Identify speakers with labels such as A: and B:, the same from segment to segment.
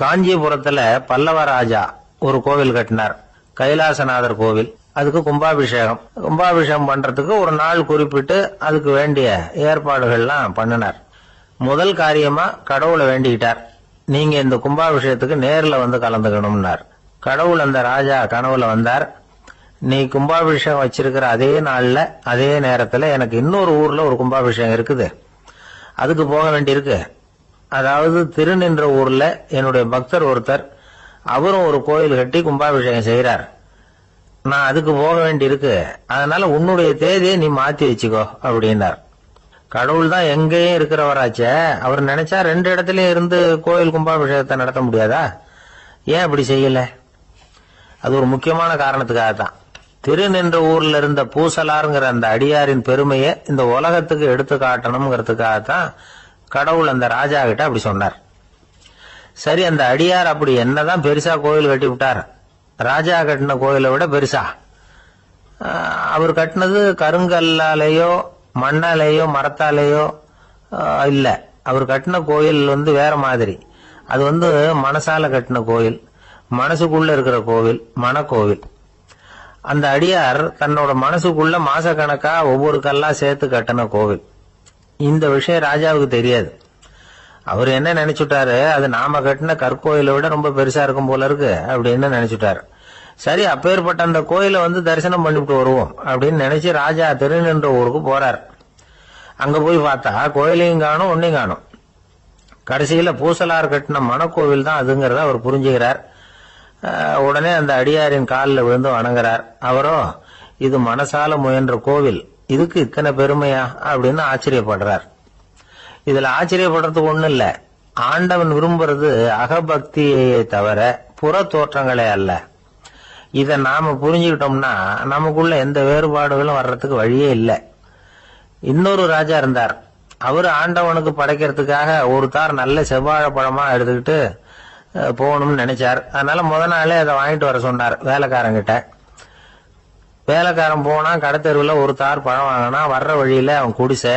A: காஞ்சிபுரத்துல பல்லவ ராஜா ஒரு கோவில் கட்டினார், கைலாசநாதர் கோவில். அதுக்கு கும்பாபிஷேகம் பண்றதுக்கு ஒரு நாள் குறிப்பிட்டு அதுக்கு வேண்டிய ஏற்பாடுகள்லாம் பண்ணினார். முதல் காரியமா கடவுளை வேண்டிக்கிட்டார், நீங்க இந்த கும்பாபிஷேகத்துக்கு நேர்ல வந்து கலந்துக்கணும்னார். கடவுள் அந்த ராஜா கனவுல வந்தார். நீ கும்பாபிஷேகம் வச்சிருக்கிற அதே நாள்ல அதே நேரத்துல எனக்கு இன்னொரு ஊர்ல ஒரு கும்பாபிஷேகம் இருக்குது, அதுக்கு போக வேண்டியிருக்கு. அதாவது திருநின்ற ஊர்ல என்னுடைய பக்தர் ஒருத்தர், அவரும் ஒரு கோயில் கட்டி கும்பாபிஷேகம் செய்யறார், நான் அதுக்கு போக வேண்டியிருக்கு, அதனால உன்னுடைய தேதியை நீ மாத்தி வச்சுக்கோ அப்படின்னார். கடவுள் தான் எங்கேயும் இருக்கிறவராச்சே, அவர் நினைச்சா ரெண்டு இடத்துலயும் இருந்து கோயில் கும்பாபிஷேகத்தை நடத்த முடியாதா? ஏன் அப்படி செய்யல? அது ஒரு முக்கியமான காரணத்துக்காகத்தான். திருநின்ற ஊர்ல இருந்த பூசலாருங்கிற அந்த அடியாரின் பெருமையை இந்த உலகத்துக்கு எடுத்து காட்டணுங்கிறதுக்காகத்தான் கடவுள் அந்த ராஜா கிட்ட அப்படி சொன்னார். சரி, அந்த அடியார் அப்படி என்னதான் பெருசா கோயில் கட்டி விட்டார்? ராஜா கட்டின கோயிலை விட பெருசா. அவர் கட்டினது கருங்கல்லாலேயோ மண்ணாலேயோ மரத்தாலேயோ இல்ல. அவர் கட்டின கோயில் வேற மாதிரி. அது மனசால கட்டின கோயில், மனசுக்குள்ள இருக்கிற கோவில், மனக்கோவில். அந்த அடியார் தன்னோட மனசுக்குள்ள மாசக்கணக்கா ஒவ்வொரு கல்லா சேர்த்து கட்டின கோவில். இந்த விஷயம் ராஜாவுக்கு தெரியாது. அவர் என்ன நினைச்சுட்டாரு, அது நாம கட்டின கற்கோயிலை விட ரொம்ப பெருசா இருக்கும் போல இருக்கு அப்படின்னு நினைச்சுட்டாரு. சரி, அப்பேற்பட்ட அந்த கோயிலை தரிசனம் பண்ணிவிட்டு வருவோம் அப்படின்னு நினைச்சு ராஜா திருநின்ற ஊருக்கு போறார். அங்க போய் பார்த்தா கோயிலையும் காணும், ஒன்னையும் காணும். கடைசியில பூசலார் கட்டின மனக்கோவில் தான் அதுங்கிறத அவர் புரிஞ்சுக்கிறார். உடனே அந்த அடியாரின் காலில் விழுந்து வணங்குறார். அவரோ, இது மனசால முயன்ற கோவில், இதுக்கு இத்தனை பெருமையா அப்படின்னு ஆச்சரியப்படுறார். இதுல ஆச்சரியப்படுறதுக்கு ஒண்ணும் இல்ல. ஆண்டவன் விரும்புறது அகபக்தியை தவிர புற தோற்றங்களே அல்ல. இத நாம புரிஞ்சுக்கிட்டோம்னா நமக்குள்ள எந்த வேறுபாடுகளும் வர்றதுக்கு வழியே இல்லை. இன்னொரு ராஜா இருந்தார். அவரு ஆண்டவனுக்கு படைக்கிறதுக்காக ஒரு தார் நல்ல செவ்வாழை பழமா எடுத்துக்கிட்டு போகணும்னு நினைச்சார். அதனால முத நாளே அதை வாங்கிட்டு வர சொன்னார் வேலைக்காரங்கிட்ட. வேலைக்காரன் போனா கடத்தெருவுல ஒரு தார் பழம் வாங்கினா, வர்ற வழியில அவன் குடிசை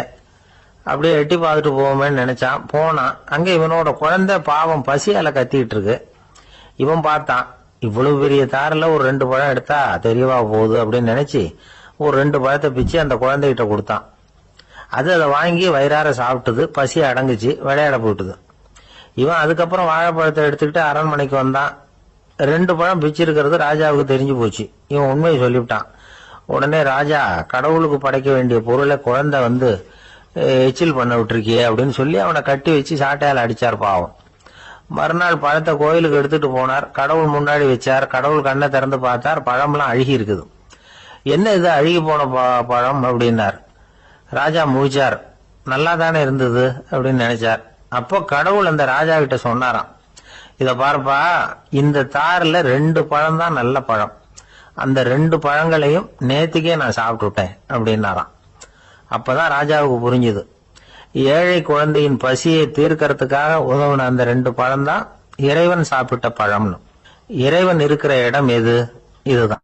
A: அப்படியே எட்டி பார்த்துட்டு போவோமேன்னு நினைச்சான். போனான். அங்க இவனோட குழந்தை பாவம் பசியால கத்திக்கிட்டு இருக்கு. இவன் பார்த்தான், இவ்வளவு பெரிய தாரில் ஒரு 2 பழம் எடுத்தா தெரியவா போகுது அப்படின்னு நினைச்சு ஒரு 2 பழத்தை பிச்சு அந்த குழந்தைகிட்ட கொடுத்தான். அதை வாங்கி வயிறார சாப்பிட்டது, பசி அடங்குச்சு, விளையாட போயிட்டுது. இவன் அதுக்கப்புறம் வாழைப்பழத்தை எடுத்துக்கிட்டு அரண்மனைக்கு வந்தான். 2 பழம் பிச்சிருக்கிறது ராஜாவுக்கு தெரிஞ்சு போச்சு. இவன் உண்மையை சொல்லிவிட்டான். உடனே ராஜா, கடவுளுக்கு படைக்க வேண்டிய பொருளை குழந்தை எச்சில் பண்ண விட்டுருக்கியே அப்படின்னு சொல்லி அவனை கட்டி வச்சு சாட்டையால் அடிச்சார் பாவம். மறுநாள் பழத்தை கோயிலுக்கு எடுத்துட்டு போனார். கடவுள் முன்னாடி வச்சார். கடவுள் கண்ணை திறந்து பார்த்தார், பழம்லாம் அழுகி இருக்குது. என்ன இது அழுகி போன பழம் அப்படின்னார். ராஜா முழிச்சார். நல்லா தானே இருந்தது அப்படின்னு நினைச்சார். அப்போ கடவுள் அந்த ராஜா கிட்ட சொன்னாராம், இத பாருப்பா, இந்த தாரில் 2 பழம் தான் நல்ல பழம், அந்த 2 பழங்களையும் நேத்துக்கே நான் சாப்பிட்டுட்டேன் அப்படின்னாராம். அப்பதான் ராஜாவுக்கு புரிஞ்சுது, ஏழை குழந்தையின் பசியை தீர்க்கறதுக்காக உதவுன அந்த 2 பழம் தான் இறைவன் சாப்பிட்ட பழம்னு. இறைவன் இருக்கிற இடம் எது? இதுதான்.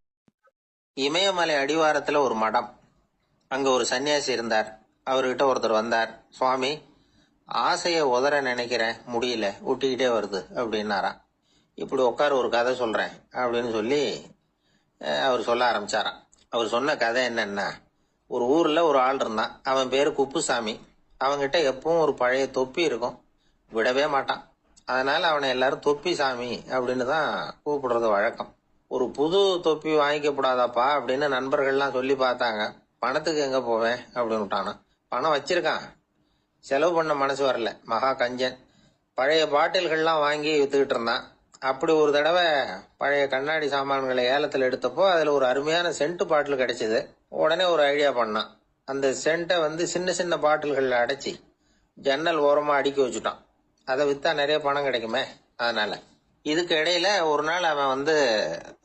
A: இமயமலை அடிவாரத்துல ஒரு மடம். அங்க ஒரு சன்னியாசி இருந்தார். அவர்கிட்ட ஒருத்தர் வந்தார். சுவாமி, ஆசைய உதற நினைக்கிறேன், முடியல, ஊட்டிக்கிட்டே வருது அப்படின்னாராம். இப்படி உட்கார, ஒரு கதை சொல்றேன் அப்படின்னு சொல்லி அவர் சொல்ல ஆரம்பிச்சாராம். அவர் சொன்ன கதை என்னன்னா, ஒரு ஊர்ல ஒரு ஆள் இருந்தான். அவன் பேரு குப்புசாமி. அவன்கிட்ட எப்பவும் ஒரு பழைய தொப்பி இருக்கும், விடவே மாட்டான். அதனால அவனை எல்லாரும் தொப்பி சாமி அப்படின்னு தான் கூப்பிடுறது வழக்கம். ஒரு புது தொப்பி வாங்கிக்கப்படாதாப்பா அப்படின்னு நண்பர்கள்லாம் சொல்லி பார்த்தாங்க. பணத்துக்கு எங்க போவேன் அப்படின்னு விட்டானா. பணம் வச்சிருக்கான், செலவு பண்ண மனசு வரல, மகா கஞ்சன். பழைய பாட்டில்கள்லாம் வாங்கி வித்துக்கிட்டு இருந்தான். அப்படி ஒரு தடவை பழைய கண்ணாடி சாமான்களை ஏலத்தில் எடுத்தப்போ அதுல ஒரு அருமையான சென்ட் பாட்டில் கிடைச்சது. உடனே ஒரு ஐடியா பண்ணான். அந்த சென்ட்டை சின்ன சின்ன பாட்டில்கள்ல அடைச்சி ஜன்னல் ஓரமா அடுக்கி வச்சுட்டான். அதை வித்தா நிறைய பணம் கிடைக்குமே, அதனால. இதுக்கு இடையில ஒரு நாள் அவன்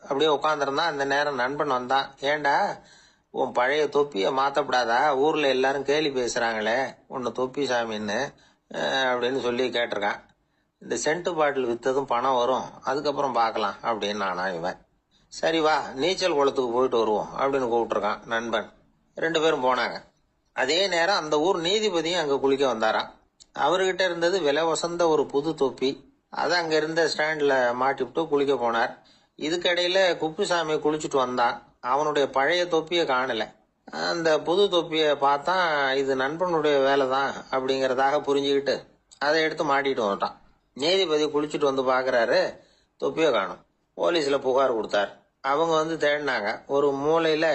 A: அப்படியே உட்காந்துருந்தான். அந்த நேரம் நண்பன் வந்தான். ஏண்டா, உன் பழைய தொப்பியை மாத்தப்படாதா, ஊர்ல எல்லாரும் கேலி பேசுறாங்களே உன்னை தொப்பி சாமின்னு அப்படின்னு சொல்லி கேட்டிருக்கான். இந்த சென்ட் பாட்டில் வித்ததும் பணம் வரும், அதுக்கப்புறம் பார்க்கலாம் அப்படின்னு நானா இவன். சரி வா, நீச்சல் குளத்துக்கு போயிட்டு வருவோம் அப்படின்னு கூப்பிட்டுருக்கான் நண்பன். 2 பேரும் போனாங்க. அதே நேரம் அந்த ஊர் நீதிபதியும் அங்க குளிக்க வந்தாராம். அவர்கிட்ட இருந்தது விலை வசந்த ஒரு புது தொப்பி. அதை அங்க இருந்த ஸ்டாண்ட்ல மாட்டிவிட்டு குளிக்க போனார். இதுக்கிடையில குப்புசாமி குளிச்சுட்டு வந்தான். அவனுடைய பழைய தொப்பியை காணல. அந்த புது தொப்பியை பார்த்தா இது நண்பனுடைய வேலை தான் அப்படிங்கறதாக புரிஞ்சுக்கிட்டு அதை எடுத்து மாட்டிட்டு வந்துட்டான். நீதிபதி குளிச்சுட்டு வந்து பாக்குறாரு, தொப்பியை காணும். போலீஸ்ல புகார் கொடுத்தார். அவங்க வந்து தேடினாங்க. ஒரு மூலையில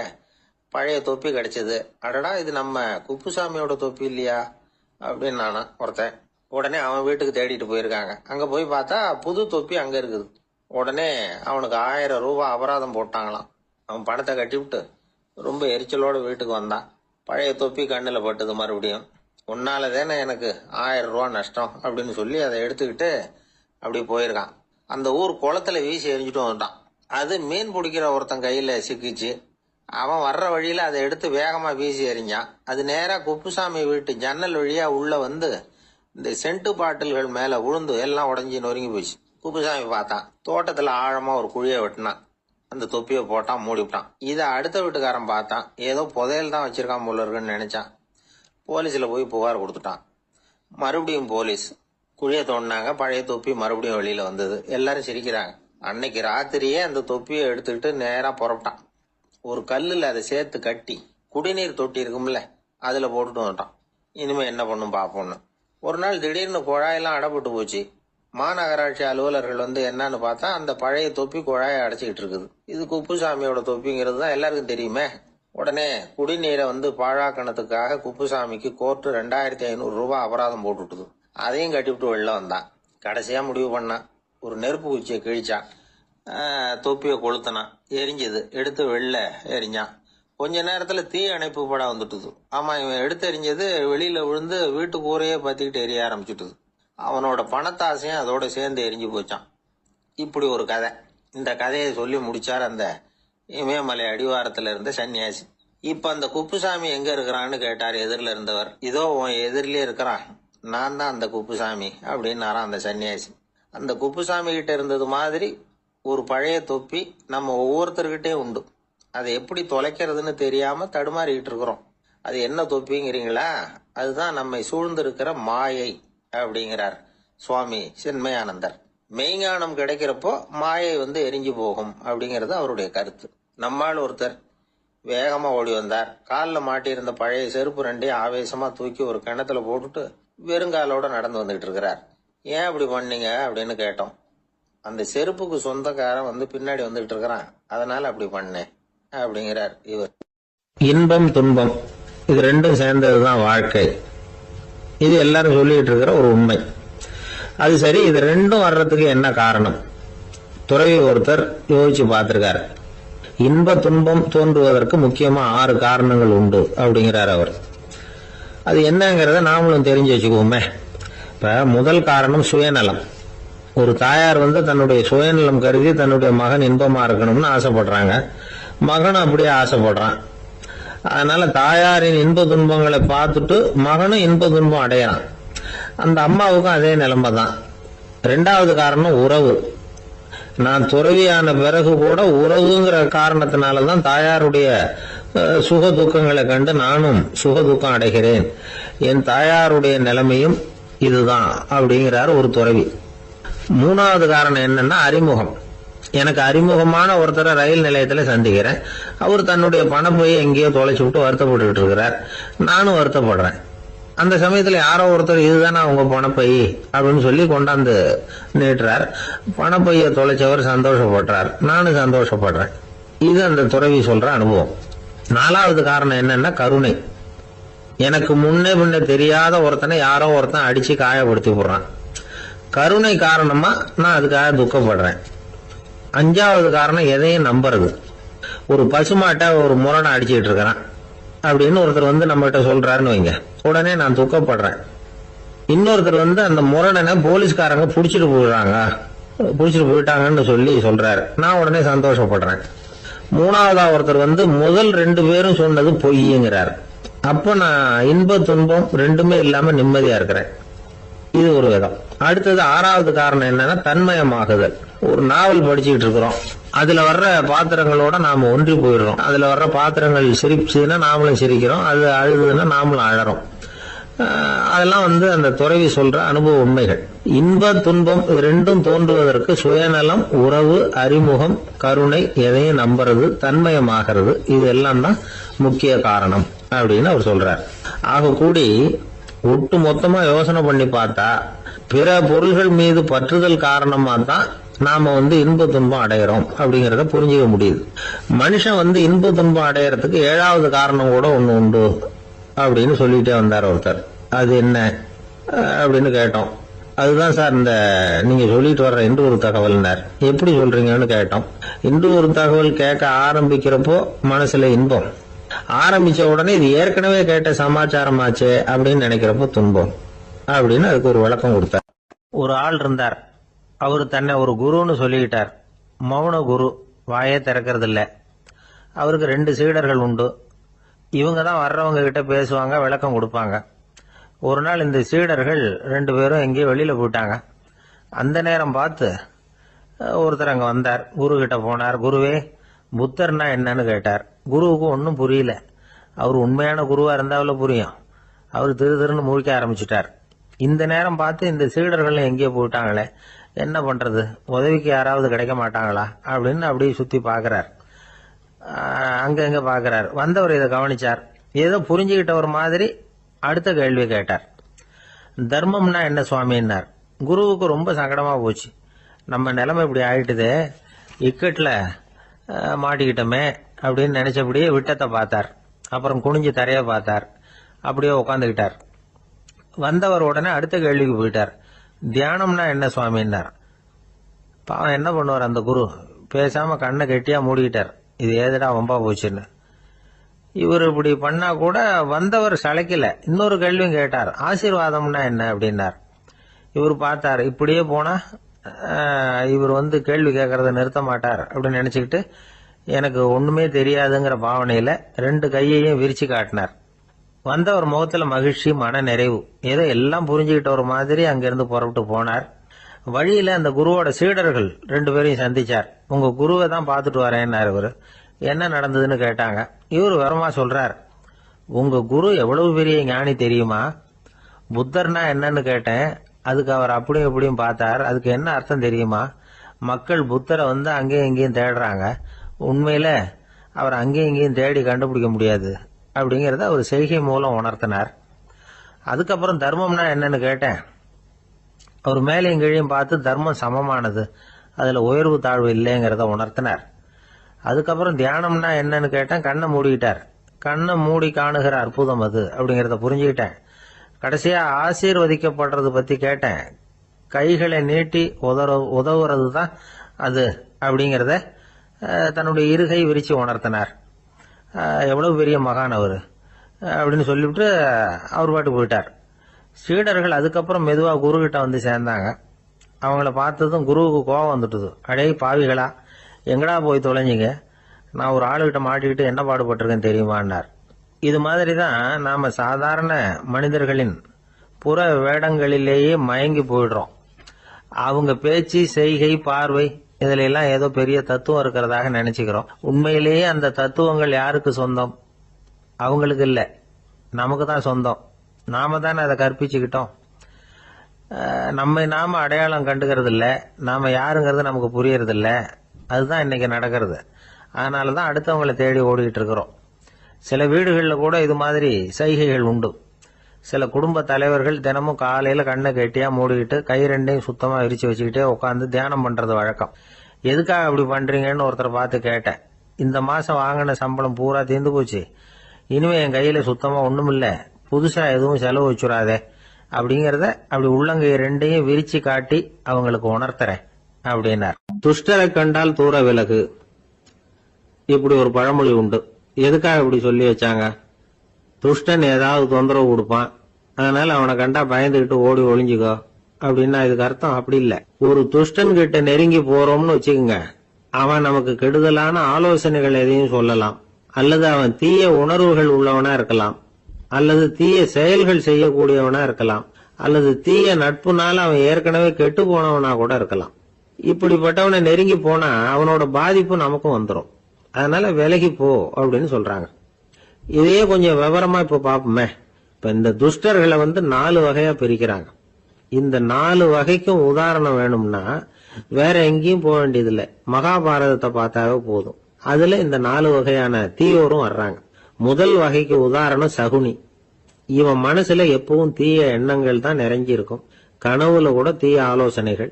A: பழைய தொப்பி கிடைச்சது. அடடா, இது நம்ம குப்புசாமியோட தொப்பி இல்லையா அப்படின்னு நானா ஒருத்தன். உடனே அவன் வீட்டுக்கு தேடிட்டு போயிருக்காங்க. அங்க போய் பார்த்தா புது தொப்பி அங்க இருக்குது. உடனே அவனுக்கு 1000 ரூபாய் அபராதம் போட்டாங்களாம். அவன் பணத்தை கட்டிவிட்டு ரொம்ப எரிச்சலோட வீட்டுக்கு வந்தான். பழைய தொப்பி கண்ணுல பட்டது. மறுபடியும் உன்னாலதானே எனக்கு 1000 ரூபாய் நஷ்டம் அப்படின்னு சொல்லி அதை எடுத்துக்கிட்டு அப்படி போயிருக்கான். அந்த ஊர் குளத்துல வீசி எரிஞ்சுட்டு வந்துட்டான். அது மீன் பிடிக்கிற ஒருத்தன் கையில சிக்கிச்சு. அவன் வர்ற வழியில அதை எடுத்து வேகமா வீசி எறிஞ்சான். அது நேரா குப்புசாமி வீட்டு ஜன்னல் வழியா உள்ள வந்து இந்த சென்ட்டு பாட்டில்கள் மேல விழுந்து எல்லாம் உடஞ்சி நொறுங்கி போச்சு. குப்புசாமி பார்த்தான். தோட்டத்துல ஆழமா ஒரு குழியை வெட்டினான். அந்த தொப்பியை போட்டான், மூடிவிட்டான். இதை அடுத்த வீட்டுக்காரன் பார்த்தான். ஏதோ புதையல் தான் வச்சிருக்கான் போல இருக்குன்னு நினைச்சான். போலீஸ்ல போய் புகார் கொடுத்துட்டான். மறுபடியும் போலீஸ் குழியை தோண்டினாங்க. பழைய தொப்பி மறுபடியும் வெளியில வந்தது. எல்லாரும் சிரிக்கிறாங்க. அன்னைக்கு ராத்திரியே அந்த தொப்பியை எடுத்துக்கிட்டு நேரா புறப்பட்டான். ஒரு கல்லுல அதை சேர்த்து கட்டி குடிநீர் தொட்டி இருக்கும்ல, அதுல போட்டுட்டு வந்துட்டான். இனிமே என்ன பண்ணும் பாப்போம்னு. ஒரு நாள் திடீர்னு குழாயெல்லாம் அடைப்பட்டு போச்சு. மாநகராட்சி அலுவலர்கள் வந்து என்னன்னு பார்த்தா அந்த பழைய தொப்பி குழாயை அடைச்சிக்கிட்டு இருக்குது. இது குப்புசாமியோட தொப்பிங்கிறது தான் எல்லாருக்கும் தெரியுமே. உடனே குடிநீரை வந்து பாழாக்கணத்துக்காக குப்புசாமிக்கு கோர்ட்டு 2500 ரூபாய் அபராதம் போட்டுவிட்டது. அதையும் கட்டிவிட்டு வெளில வந்தான். கடைசியா முடிவு பண்ணான். ஒரு நெருப்பு குச்சியை கிழிச்சான். தொப்பியை கொளுத்தினான். எரிஞ்சது. எடுத்து வெளில எரிஞ்சான். கொஞ்ச நேரத்துல தீ அணைப்பு படம் வந்துட்டுது. ஆமா, இவன் எடுத்து எரிஞ்சது வெளியில விழுந்து வீட்டு கூரையே பத்திக்கிட்டு எரிய ஆரம்பிச்சுட்டுது. அவனோட பணத்தாசையும் அதோட சேர்ந்து எரிஞ்சு போச்சான். இப்படி ஒரு கதை. இந்த கதையை சொல்லி முடிச்சார் அந்த இமயமலை அடிவாரத்துல இருந்த சன்னியாசி. இப்ப அந்த குப்புசாமி எங்க இருக்கிறான்னு கேட்டார் எதிரில இருந்தவர். இதோ உன் எதிரிலே இருக்கிறான், நான் தான் அந்த குப்புசாமி அப்படின்னாரான் அந்த சன்னியாசி. அந்த குப்புசாமி கிட்ட இருந்தது மாதிரி ஒரு பழைய தொப்பி நம்ம ஒவ்வொருத்தர்கிட்டயும் உண்டு. அதை எப்படி தொலைக்கிறதுன்னு தெரியாம தடுமாறிக்கிட்டு இருக்கிறோம். அது என்ன தொப்பிங்கிறீங்களா? அதுதான் நம்மை சூழ்ந்திருக்கிற மாயை அப்படிங்கிறார் சுவாமி சின்மயானந்தர். மெய்ஞானம் கிடைக்கிறப்போ மாயை வந்து எரிஞ்சு போகும் அப்படிங்கிறது அவருடைய கருத்து. நம்மால் ஒருத்தர் வேகமா ஓடி வந்தார். காலில் மாட்டியிருந்த பழைய செருப்பு 2 ஆவேசமா தூக்கி ஒரு கிணத்துல போட்டுட்டு வெறுங்காலோட நடந்து வந்துகிட்டு இருக்கிறார். ஏன் அப்படி பண்ணீங்க அப்படின்னு கேட்டோம். அந்த செருப்புக்கு சொந்தக்காரன் வந்து பின்னாடி வந்துகிட்டு இருக்கிறான், அதனால அப்படி பண்ணேன் அப்படிங்கிறார் இவர். இன்பம் துன்பம் இது ரெண்டும் சேர்ந்ததுதான் வாழ்க்கை. இது எல்லாரும் சொல்லிட்டு இருக்கிற ஒரு உண்மை. அது சரி, இது ரெண்டும் வர்றதுக்கு என்ன காரணம்? துறவி ஒருத்தர் யோசிச்சு பார்த்திருக்காரு. இன்ப துன்பம் தோன்றுவதற்கு முக்கியமா 6 காரணங்கள் உண்டு அப்படிங்கிறார் அவர். அது என்னங்கிறத நாமளும் தெரிஞ்சு வச்சுக்குவோமே. இப்ப முதல் காரணம் சுயநலம். ஒரு தாயார் வந்து தன்னுடைய சுயநலம் கருதி தன்னுடைய மகன் இன்பமா இருக்கணும்னு ஆசைப்படுறாங்க. மகனும் அப்படியே ஆசைப்படுறான். அதனால தாயாரின் இன்ப துன்பங்களை பார்த்துட்டு மகனும் இன்ப துன்பம் அடையறான். அந்த அம்மாவுக்கும் அதே நிலைமை தான். 2வது காரணம் உறவு. நான் துறவியான பிறகு கூட உறவுங்கிற காரணத்தினாலதான் தாயாருடைய சுக துக்கங்களை கண்டு நானும் சுக துக்கம் அடைகிறேன். என் தாயாருடைய நிலைமையும் இதுதான் அப்படிங்கிறார் ஒரு துறவி. 3வது காரணம் என்னன்னா அறிமுகம். எனக்கு அறிமுகமான ஒருத்தரை ரயில் நிலையத்துல சந்திக்கிறேன். அவர் தன்னுடைய பணப்பையை எங்கேயோ தொலைச்சு விட்டு வருத்தப்பட்டு இருக்கிறார். நானும் வருத்தப்படுறேன். அந்த சமயத்துல யாரோ ஒருத்தர் இதுதானே அவங்க பணப்பை அப்படின்னு சொல்லி கொண்டாந்து நீட்டுறார். பணப்பைய தொலைச்சவர் சந்தோஷப்படுறார், நானும் சந்தோஷப்படுறேன். இது அந்த துறவி சொல்ற அனுபவம். 4வது காரணம் என்னன்னா கருணை. எனக்கு முன்னே பின்ன தெரியாத ஒருத்தனை யாரோ ஒருத்தன் அடிச்சு காயப்படுத்தி போடுறான். கருணை காரணமா நான் அதுக்காக துக்கப்படுறேன். 5வது காரணம் எதையும் நம்புறது. ஒரு பசுமாட்டை ஒரு முரணை அடிச்சுட்டு இருக்கிறான் அப்படின்னு ஒருத்தர் வந்து நம்ம கிட்ட சொல்றாருன்னு வைங்க, உடனே நான் துக்கப்படுறேன். இன்னொருத்தர் வந்து அந்த முரணனை போலீஸ்காரங்க புடிச்சிட்டு போயிட்டாங்கன்னு சொல்லி சொல்றாரு, நான் உடனே சந்தோஷப்படுறேன். 3வதா ஒருத்தர் வந்து முதல் 2 பேரும் சொன்னது பொய்யுங்கிறார். அப்ப நான் இன்ப துன்பம் 2மே இல்லாம நிம்மதியா இருக்கிறேன். இது ஒரு விதம். அடுத்தது 6வது காரணம் என்னன்னா தன்மயமாகுதல். ஒரு நாவல் படிச்சுக்கிட்டு இருக்கிறோம், அதுல வர்ற பாத்திரங்களோட நாம ஒன்றி போயிடுறோம். அதுல வர்ற பாத்திரங்கள் சிரிச்சுன்னா நாமளும் சிரிக்கிறோம், அது அழுதுன்னா நாமளும் அழறோம். அதெல்லாம் அந்த துறவி சொல்ற அனுபவ உண்மைகள். இன்ப துன்பம் ரெண்டும் தோன்றுவதற்கு சுயநலம், உறவு, அறிமுகம், கருணை, எதையும் நம்புறது, தன்மயமாகிறது, இது எல்லாம் தான் முக்கிய காரணம் அப்படின்னு அவர் சொல்றார். ஆக கூடி ஒட்டு மொத்தமா யோசனை பண்ணி பார்த்தா பிற பொருள்கள் மீது பற்றுதல் காரணமா தான் நாம இன்ப துன்பம் அடையிறோம் அப்படிங்கறத புரிஞ்சுக்க முடியுது. மனுஷன் இன்ப துன்பம் அடையறதுக்கு 7வது காரணம் கூட ஒண்ணு உண்டு அப்படின்னு சொல்லிட்டே வந்தார் ஒருத்தர். அது என்ன அப்படின்னு கேட்டோம். அதுதான் சார் நீங்க சொல்லிட்டு வர்ற இன்று ஒரு தகவல்னார். எப்படி சொல்றீங்கன்னு கேட்டோம். இன்று ஒரு தகவல் கேட்க ஆரம்பிக்கிறப்போ மனசுல இன்பம், ஆரம்பிச்ச உடனே இது ஏற்கனவே கேட்ட சமாச்சாரமாச்சே அப்படின்னு நினைக்கிறப்போ துன்பம் அப்படின்னு அதுக்கு ஒரு விளக்கம் கொடுத்தார். ஒரு ஆள் இருந்தார். அவரு தன்னை ஒரு குருன்னு சொல்லிக்கிட்டார். மௌன குரு, வாயே திறக்கிறது இல்ல. அவருக்கு 2 சீடர்கள் உண்டு. இவங்க தான் வர்றவங்க கிட்ட பேசுவாங்க, விளக்கம் கொடுப்பாங்க. ஒரு நாள் இந்த சீடர்கள் 2 பேரும் எங்கேயோ வெளியில போயிட்டாங்க. அந்த நேரம் பார்த்து ஒருத்தர் அங்க வந்தார். குரு கிட்ட போனார். குருவே, புத்தர்னா என்னன்னு கேட்டார். குருவுக்கு ஒன்னும் புரியல. அவர் உண்மையான குருவா இருந்தாவில புரியும். அவர் திருன்னு முழிக்க ஆரம்பிச்சுட்டார். இந்த நேரம் பார்த்து இந்த சீடர்கள் எங்கேயோ போயிட்டாங்களே, என்ன பண்றது, உதவிக்கு யாராவது கிடைக்க மாட்டாங்களா அப்படின்னு அப்படியே சுத்தி பாக்குறார். அங்க பாக்குறார். வந்தவர் இதை கவனிச்சார். ஏதோ புரிஞ்சுக்கிட்ட ஒரு மாதிரி அடுத்த கேள்வி கேட்டார். தர்மம்னா என்ன சுவாமின்னார். குருவுக்கு ரொம்ப சங்கடமா போச்சு. நம்ம நிலைமை இப்படி ஆயிட்டுதே, இக்கட்ல மாட்டிக்கிட்டோமே அப்படின்னு நினைச்சபடியே விட்டத்தை பார்த்தார். அப்புறம் குனிஞ்சு தரைய பார்த்தார். அப்படியே உட்காந்துக்கிட்டார். வந்தவர் உடனே அடுத்த கேள்விக்கு போயிட்டார். தியானம்னா என்ன சுவாமின்னார். பாவம் என்ன பண்ணுவார் அந்த குரு, பேசாம கண்ணை கெட்டியா மூடிக்கிட்டார். இது ஏதடா வம்பா போச்சுன்னு. இவர் இப்படி பண்ணா கூட வந்தவர் சளைக்கல. இன்னொரு கேள்வியும் கேட்டார். ஆசீர்வாதம்னா என்ன அப்படின்னார். இவர் பார்த்தார். இப்படியே போனா இவர் கேள்வி கேட்கறத நிறுத்த மாட்டார் அப்படின்னு நினைச்சுக்கிட்டு எனக்கு ஒண்ணுமே தெரியாதுங்கிற பாவனையில 2 கையையும் விரிச்சு காட்டினார். வந்தவர் முகத்துல மகிழ்ச்சி, மன நிறைவு, ஏதோ எல்லாம் புரிஞ்சுக்கிட்ட ஒரு மாதிரி அங்கிருந்து புறப்பட்டு போனார். வழியில அந்த குருவோட சீடர்கள் 2 பேரையும் சந்திச்சார். உங்க குருவை தான் பார்த்துட்டு வரேன்னாரு. இவரு என்ன நடந்ததுன்னு கேட்டாங்க. இவரு வரமா சொல்றார். உங்க குரு எவ்வளவு பெரிய ஞானி தெரியுமா? புத்தர்னா என்னன்னு கேட்டேன். அதுக்கு அவர் அப்படியும் இப்படியும் பார்த்தார். அதுக்கு என்ன அர்த்தம் தெரியுமா? மக்கள் புத்தரை அங்கேயும் இங்கேயும் தேடுறாங்க. உண்மையில அவர் அங்கேயும் இங்கேயும் தேடி கண்டுபிடிக்க முடியாது அப்படிங்கறத அவர் செய்கை மூலம் உணர்த்தினார். அதுக்கப்புறம் தர்மம்னா என்னன்னு கேட்டேன். அவர் மேலையும் கீழையும் பார்த்து தர்மம் சமமானது, அதுல உயர்வு தாழ்வு இல்லைங்கிறத உணர்த்தினார். அதுக்கப்புறம் தியானம்னா என்னன்னு கேட்டேன். கண்ணை மூடிக்கிட்டார். கண்ணை மூடி காணுகிற அற்புதம் அது அப்படிங்கறத புரிஞ்சுக்கிட்டேன். கடைசியா ஆசீர்வதிக்கப்படுறது பத்தி கேட்டேன். கைகளை நீட்டி உதவுறது தான் அது அப்படிங்கறத தன்னுடைய இருகை விரிச்சு உணர்த்தினார். எவ்வளவு பெரிய மகான் அவரு அப்படின்னு சொல்லிவிட்டு அவர் பாட்டு போயிட்டார். சீடர்கள் அதுக்கப்புறம் மெதுவா குரு கிட்ட சேர்ந்தாங்க. அவங்கள பார்த்ததும் குருவுக்கு கோபம் வந்துட்டுது. அடே பாவிகளா, எங்கடா போய் தொலைஞ்சிங்க, நான் ஒரு ஆளுகிட்ட மாட்டிக்கிட்டு என்ன பாடுபட்டிருக்கேன் தெரியுமான்னார். இது மாதிரிதான் நாம சாதாரண மனிதர்களின் புற வேடங்களிலேயே மயங்கி போயிடுறோம். அவங்க பேச்சு, செய்கை, பார்வை இதுல எல்லாம் ஏதோ பெரிய தத்துவம் இருக்கிறதாக நினைச்சுக்கிறோம். உண்மையிலேயே அந்த தத்துவங்கள் யாருக்கு சொந்தம்? அவங்களுக்கு இல்ல, நமக்கு தான் சொந்தம். நாம தானே அதை கற்பிச்சுக்கிட்டோம். நம்ம நாம அடையாளம் கண்டுக்கிறது இல்ல, நாம யாருங்கிறது நமக்கு புரியறது இல்ல. அதுதான் இன்னைக்கு நடக்கிறது. அதனாலதான் அடுத்தவங்களை தேடி ஓடிக்கிட்டு இருக்கிறோம். சில வீடுகளில் கூட இது மாதிரி சைகைகள் உண்டு. சில குடும்ப தலைவர்கள் தினமும் காலையில கண்ணை கெட்டியா மூடிக்கிட்டு கை 2ஐயும் சுத்தமா விரிச்சு வச்சுக்கிட்டே உட்காந்து தியானம் பண்றது வழக்கம். எதுக்காக அப்படி பண்றீங்கன்னு ஒருத்தரை பார்த்து கேட்டேன். இந்த மாசம் வாங்கின சம்பளம் பூரா தீர்ந்து போச்சு, இனிமே என் கையில சுத்தமா ஒண்ணும் இல்ல, புதுசா எதுவும் செலவு வச்சுடாதே அப்படிங்கறத அப்படி உள்ளங்கை 2ஐயும் விரிச்சு காட்டி அவங்களுக்கு உணர்த்துறேன் அப்படின்னார். துஷ்டரை கண்டால் தூர விலகு, இப்படி ஒரு பழமொழி உண்டு. எதுக்காக இப்படி சொல்லி வச்சாங்க? துஷ்டன் ஏதாவது தொந்தரவு கொடுப்பான், அதனால அவனை கண்டா பயந்துகிட்டு ஓடி ஒளிஞ்சுக்கோ அப்படின்னா இதுக்கு அர்த்தம் அப்படி இல்ல. ஒரு துஷ்டன் கிட்ட நெருங்கி போறோம்னு வச்சுக்கோங்க, அவன் நமக்கு கெடுதலான ஆலோசனைகள் எதையும் சொல்லலாம், அல்லது அவன் தீய உணர்வுகள் உள்ளவனா இருக்கலாம், அல்லது தீய செயல்கள் செய்யக்கூடியவனா இருக்கலாம், அல்லது தீய நட்புனால அவன் ஏற்கனவே கெட்டு போனவனா கூட இருக்கலாம். இப்படிப்பட்டவனை நெருங்கி போனா அவனோட பாதிப்பு நமக்கும் வந்துடும். அதனால விலகி போ அப்படின்னு சொல்றாங்க. இதையே கொஞ்சம் விவரமா இப்ப பாப்போமே. இப்ப இந்த துஷ்டர்களை 4 வகையா பிரிக்கிறாங்க. இந்த 4 வகைக்கும் உதாரணம் வேணும்னா வேற எங்கேயும் போக வேண்டியதில்லை, மகாபாரதத்தை பார்த்தாவே போதும். அதுல இந்த 4 வகையான தீயோரும் வர்றாங்க. முதல் வகைக்கு உதாரணம் சகுனி. இவன் மனசுல எப்பவும் தீய எண்ணங்கள் தான் நிறைஞ்சி இருக்கும். கனவுல கூட தீய ஆலோசனைகள்.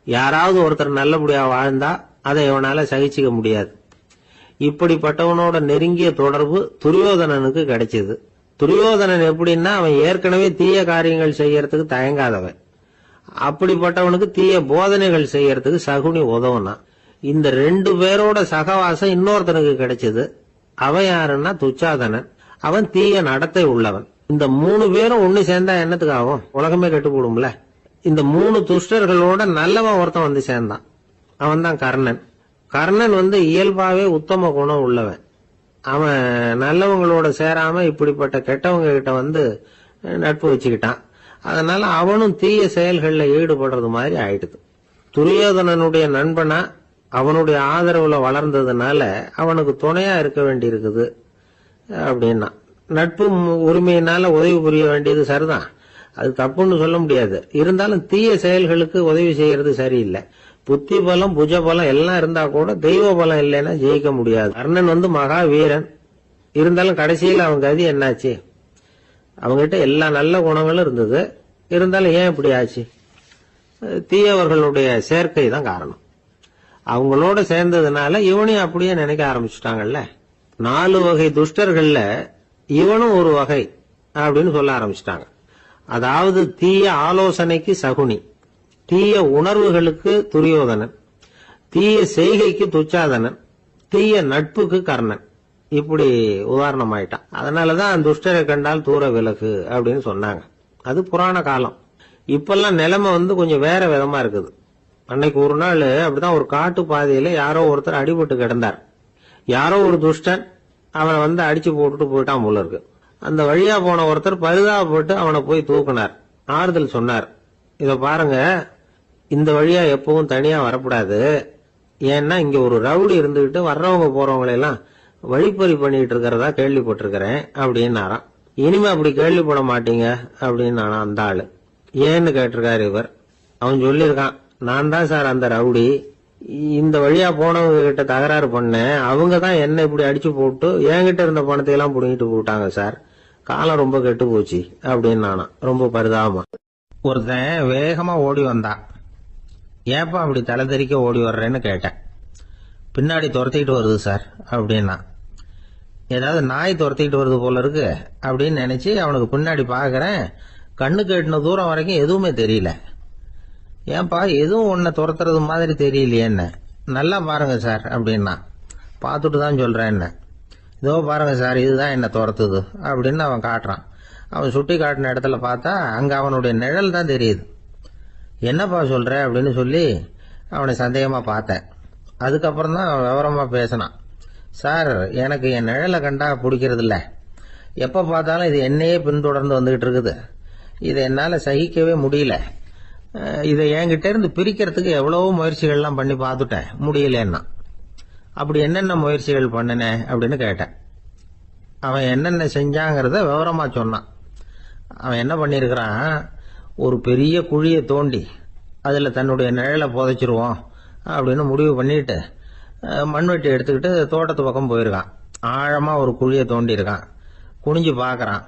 A: யாராவது ஒருத்தர் நல்லபடியா வாழ்ந்தா அதை இவனால சகிச்சுக்க முடியாது. இப்படிப்பட்டவனோட நெருங்கிய தொடர்பு துரியோதனனுக்கு கிடைச்சது. துரியோதனன் எப்படின்னா அவன் ஏற்கனவே தீய காரியங்கள் செய்யறதுக்கு தயங்காதவன். அப்படிப்பட்டவனுக்கு தீய போதனைகள் செய்யறதுக்கு சகுனி உதவுனா. இந்த 2 பேரோட சகவாசம் இன்னொருத்தனுக்கு கிடைச்சது. அவன் யாருன்னா துச்சாதனன். அவன் தீய நடத்தை உள்ளவன். இந்த 3 பேரும் ஒண்ணு சேர்ந்தா என்னத்துக்கு ஆகும்? உலகமே கெட்டு போடும்ல. இந்த 3 துஷ்டர்களோட நல்லவன் ஒருத்தன் வந்து சேர்ந்தான். அவன் தான் கர்ணன். கர்ணன் இயல்பாவே உத்தம குணம் உள்ளவன். அவன் நல்லவங்களோட சேராம இப்படிப்பட்ட கெட்டவங்க கிட்ட நட்பு வச்சுக்கிட்டான். அதனால அவனும் தீய செயல்கள்ல ஈடுபடுறது மாதிரி ஆயிடுது. துரியோதனனுடைய நண்பனா அவனுடைய ஆதரவுல வளர்ந்ததுனால அவனுக்கு துணையா இருக்க வேண்டி இருக்குது அப்படின்னா. நட்பு உரிமையினால உதவி புரிய வேண்டியது சரிதான், அது தப்புன்னு சொல்ல முடியாது. இருந்தாலும் தீய செயல்களுக்கு உதவி செய்யறது சரியில்லை. புத்தி பலம் புஜ பலம் எல்லாம் இருந்தா கூட தெய்வ பலம் இல்லைன்னா ஜெயிக்க முடியாது. கர்ணன் மகா வீரன். இருந்தாலும் கடைசியில் அவன் கதி என்னாச்சு? அவங்ககிட்ட எல்லா நல்ல குணங்களும் இருந்தது. இருந்தாலும் ஏன் இப்படி ஆச்சு? தீயவர்களுடைய சேர்க்கை தான் காரணம். அவங்களோட சேர்ந்ததுனால இவனையும் அப்படியே நினைக்க ஆரம்பிச்சுட்டாங்கல்ல. 4 வகை துஷ்டர்கள்ல இவனும் ஒரு வகை அப்படின்னு சொல்ல ஆரம்பிச்சுட்டாங்க. அதாவது தீய ஆலோசனைக்கு சகுனி, தீய உணர்வுகளுக்கு துரியோதனன், தீய செய்கைக்கு துச்சாதனன், தீய நட்புக்கு கர்ணன். இப்படி உதாரணமாயிட்டான். அதனாலதான் துஷ்டரை கண்டால் தூர விலகு அப்படின்னு சொன்னாங்க. அது புராண காலம். இப்பெல்லாம் நிலைமை கொஞ்சம் வேற விதமா இருக்குது. அன்னைக்கு ஒரு நாள் அப்படிதான் ஒரு காட்டு பாதையில யாரோ ஒருத்தர் அடிபட்டு கிடந்தார். யாரோ ஒரு துஷ்டன் அவனை அடிச்சு போட்டுட்டு போயிட்டான் போல இருக்கு. அந்த வழியா போன ஒருத்தர் பரிதாபப்பட்டு அவனை போய் தூக்கினார். ஆறுதல் சொன்னார், இத பாருங்க, இந்த வழியா எப்பவும் தனியா வரக்கூடாது. ஏன்னா இங்க ஒரு ரவுடி இருந்துகிட்டு வர்றவங்க போறவங்களை எல்லாம் வழிப்பறி பண்ணிட்டு இருக்கிறதா கேள்விப்பட்டிருக்கிறேன் அப்படின்னாராம். இனிமே அப்படி கேள்விப்பட மாட்டீங்க அப்படின்னு அந்த ஆளு. ஏன்னு கேட்டிருக்காரு இவர். அவன் சொல்லியிருக்கான், நான் தான் சார் அந்த ரவுடி. இந்த வழியா போனவங்க கிட்ட தகராறு பண்ணேன். அவங்க தான் என்ன இப்படி அடிச்சு போட்டு என்கிட்ட இருந்த பணத்தை எல்லாம் புடுங்கிட்டு போட்டாங்க சார். காலம் ரொம்ப கெட்டு போச்சு அப்படின்னு நானா ரொம்ப பரிதாபமா. ஒருத்தன் வேகமா ஓடி வந்தான். ஏப்பா அப்படி தலை தெறிக்க ஓடி வர்றேன்னு கேட்டேன். பின்னாடி துரத்திக்கிட்டு வருது சார் அப்படின்னா. ஏதாவது நாய் துரத்திக்கிட்டு வருது போல இருக்கு அப்படின்னு நினைச்சு அவனுக்கு பின்னாடி பாக்குறேன். கண்ணுக்கு எட்டின தூரம் வரைக்கும் எதுவுமே தெரியல. ஏன்பா எதுவும் உன்னை துரத்துறது மாதிரி தெரியலையே என்ன? நல்லா பாருங்க சார் அப்படின்னா. பார்த்துட்டு தான் சொல்றேன் என்ன. இதோ பாருங்க சார், இதுதான் என்ன துரத்துது அப்படின்னு அவன் காட்டுறான். அவன் சுட்டி காட்டின இடத்துல பார்த்தா அங்க அவனுடைய நிழல் தான் தெரியுது. என்னப்பா சொல்ற அப்படின்னு சொல்லி அவனை சந்தேகமா பார்த்தேன். அதுக்கப்புறம் தான் அவன் விவரமா பேசினான். சார், எனக்கு என் நிழலை கண்டா பிடிக்கிறது இல்ல. எப்ப பார்த்தாலும் இது என்னையே பின்தொடர்ந்து வந்துகிட்டு இருக்குது. இதை என்னால சகிக்கவே முடியல. இதை என்கிட்ட இருந்து பிரிக்கிறதுக்கு எவ்வளவோ முயற்சிகள்லாம் பண்ணி பார்த்துட்டேன், முடியலன்னா. அப்படி என்னென்ன முயற்சிகள் பண்ணினேன் அப்படின்னு கேட்டேன். அவன் என்னென்ன செஞ்சாங்கிறத விவரமா சொன்னான். அவன் என்ன பண்ணிருக்கிறான், ஒரு பெரிய குழியை தோண்டி அதுல தன்னுடைய நிழலை புதைச்சிருவோம் அப்படின்னு முடிவு பண்ணிட்டு மண்வெட்டி எடுத்துக்கிட்டு தோட்டத்து பக்கம் போயிருக்கான். ஆழமா ஒரு குழியை தோண்டி இருக்கான். குனிஞ்சு பாக்குறான்.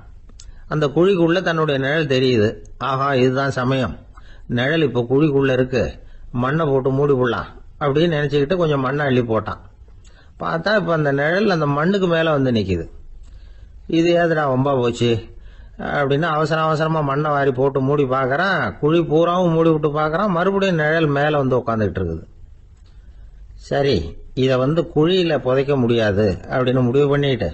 A: அந்த குழிக்குள்ள தன்னுடைய நிழல் தெரியுது. ஆஹா, இதுதான் சமயம், நிழல் இப்ப குழிக்குள்ள இருக்கு, மண்ணை போட்டு மூடி போடலாம் அப்படின்னு நினைச்சுக்கிட்டு கொஞ்சம் மண்ணை அள்ளி போட்டான். பார்த்தா இப்ப அந்த நிழல் அந்த மண்ணுக்கு மேல நிக்குது. இது ஏதுடா வம்பா போச்சு அப்படின்னு அவசரமா மண்ணை வாரி போட்டு மூடி பாக்குறான். குழி பூராவும் மூடி விட்டு பாக்குறான். மறுபடியும் நிழல் மேல உட்காந்துட்டு இருக்குது. சரி, இத குழியில புதைக்க முடியாது அப்படின்னு முடிவு பண்ணிட்டு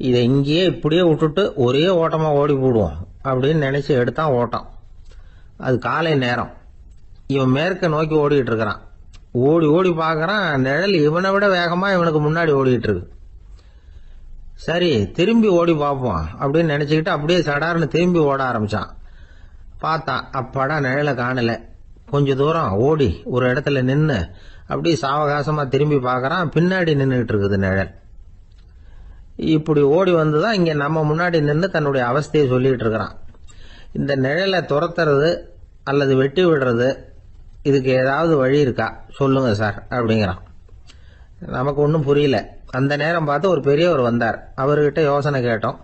A: இதை இங்கேயே இப்படியே விட்டுட்டு ஒரே ஓட்டமா ஓடி போடுவோம் அப்படின்னு நினைச்சு எடுத்தான் ஓட்டம். அது காலை நேரம். இவன் மேற்க நோக்கி ஓடிட்டு இருக்கிறான். ஓடி ஓடி பாக்குறான், நிழல் இவனை விட வேகமா இவனுக்கு முன்னாடி ஓடிட்டு இருக்கு. சரி, திரும்பி ஓடி பார்ப்போம் அப்படின்னு நினைச்சுக்கிட்டு அப்படியே சடார்னு திரும்பி ஓட ஆரம்பிச்சான். பார்த்தான், அப்பாடா நிழலை காணல. கொஞ்ச தூரம் ஓடி ஒரு இடத்துல நின்னு அப்படியே சாவகாசமா திரும்பி பாக்குறான். பின்னாடி நின்றுட்டு இருக்குது நிழல். இப்படி ஓடி வந்துதான் இங்க நம்ம முன்னாடி நின்று தன்னுடைய அவஸ்தையை சொல்லிட்டு இருக்கிறான். இந்த நிழலை துரத்துறது அல்லது வெட்டி விடுறது, இதுக்கு ஏதாவது வழி இருக்கா சொல்லுங்க சார் அப்படிங்கிறான். நமக்கு ஒன்றும் புரியல. அந்த நேரம் பார்த்து ஒரு பெரியவர் வந்தார். அவர்கிட்ட யோசனை கேட்டோம்,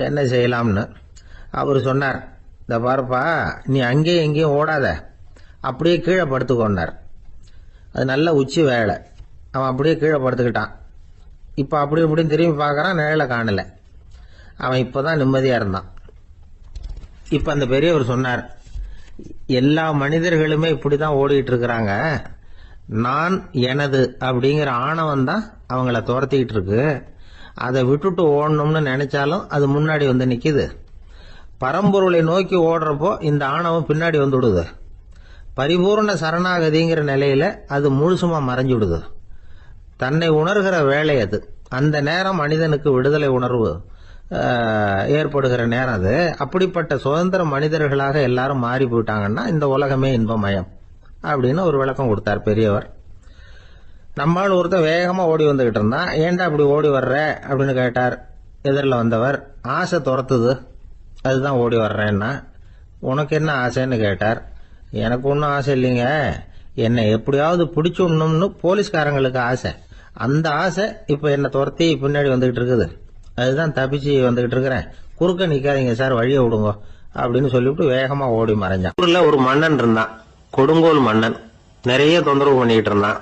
A: என்ன செய்யலாம்னு. அவர் சொன்னார், இந்த பாருப்பா, நீ அங்கேயும் எங்கேயும் ஓடாத, அப்படியே கீழே படுத்துக்கொண்டார். அது நல்ல உச்சி வேலை. அவன் அப்படியே கீழே படுத்துக்கிட்டான். இப்போ அப்படி இப்படின்னு திரும்பி பார்க்கறான், நிழலை காணல. அவன் இப்போதான் நிம்மதியா இருந்தான். இப்ப அந்த பெரியவர் சொன்னார், எல்லா மனிதர்களுமே இப்படிதான் ஓடிட்டு இருக்கிறாங்க. நான் எனது அப்படிங்கிற ஆணவம் தான் அவங்கள துரத்திக்கிட்டு இருக்கு. அதை விட்டுட்டு ஓடணும்னு நினைச்சாலும் அது முன்னாடி வந்து நிக்குது. பரம்பொருளை நோக்கி ஓடுறப்போ இந்த ஆணவம் பின்னாடி வந்துடுது. பரிபூர்ண சரணாகதிங்கிற நிலையில அது முழுசுமா மறைஞ்சுடுது. தன்னை உணர்கிற வேலை அது. அந்த நேரம் மனிதனுக்கு விடுதலை உணர்வு ஏற்படுகிற நேரம் அது. அப்படிப்பட்ட சுதந்திர மனிதர்களாக எல்லாரும் மாறி போயிட்டாங்கன்னா இந்த உலகமே இன்பமயம் அப்படின்னு ஒரு விளக்கம் கொடுத்தார் பெரியவர். நம்மால் ஒருத்தர் வேகமா ஓடி வந்துகிட்டு இருந்தான். ஏன்டா அப்படி ஓடி வர்ற அப்படின்னு கேட்டார் எதிரில் வந்தவர். ஆசை துரத்துது, அதுதான் ஓடி வர்றேன்னா. உனக்கு என்ன ஆசைன்னு கேட்டார். எனக்கு ஒன்றும் ஆசை இல்லைங்க, என்னை எப்படியாவது பிடிச்சுடணும்னு போலீஸ்காரங்களுக்கு ஆசை. அந்த ஆசை இப்ப என்னை துரத்தி பின்னாடி வந்துகிட்டு இருக்குது. அதுதான் தப்பிச்சு வந்துகிட்டு இருக்கிறேன். குறுக்க நிக்காதீங்க சார், வழியை விடுங்க அப்படின்னு சொல்லிவிட்டு வேகமா ஓடி மறைஞ்சான். ஊர்ல ஒரு மன்னன் இருந்தான், கொடுங்கோல் மன்னன். நிறைய தொந்தரவு பண்ணிட்டு இருந்தான்.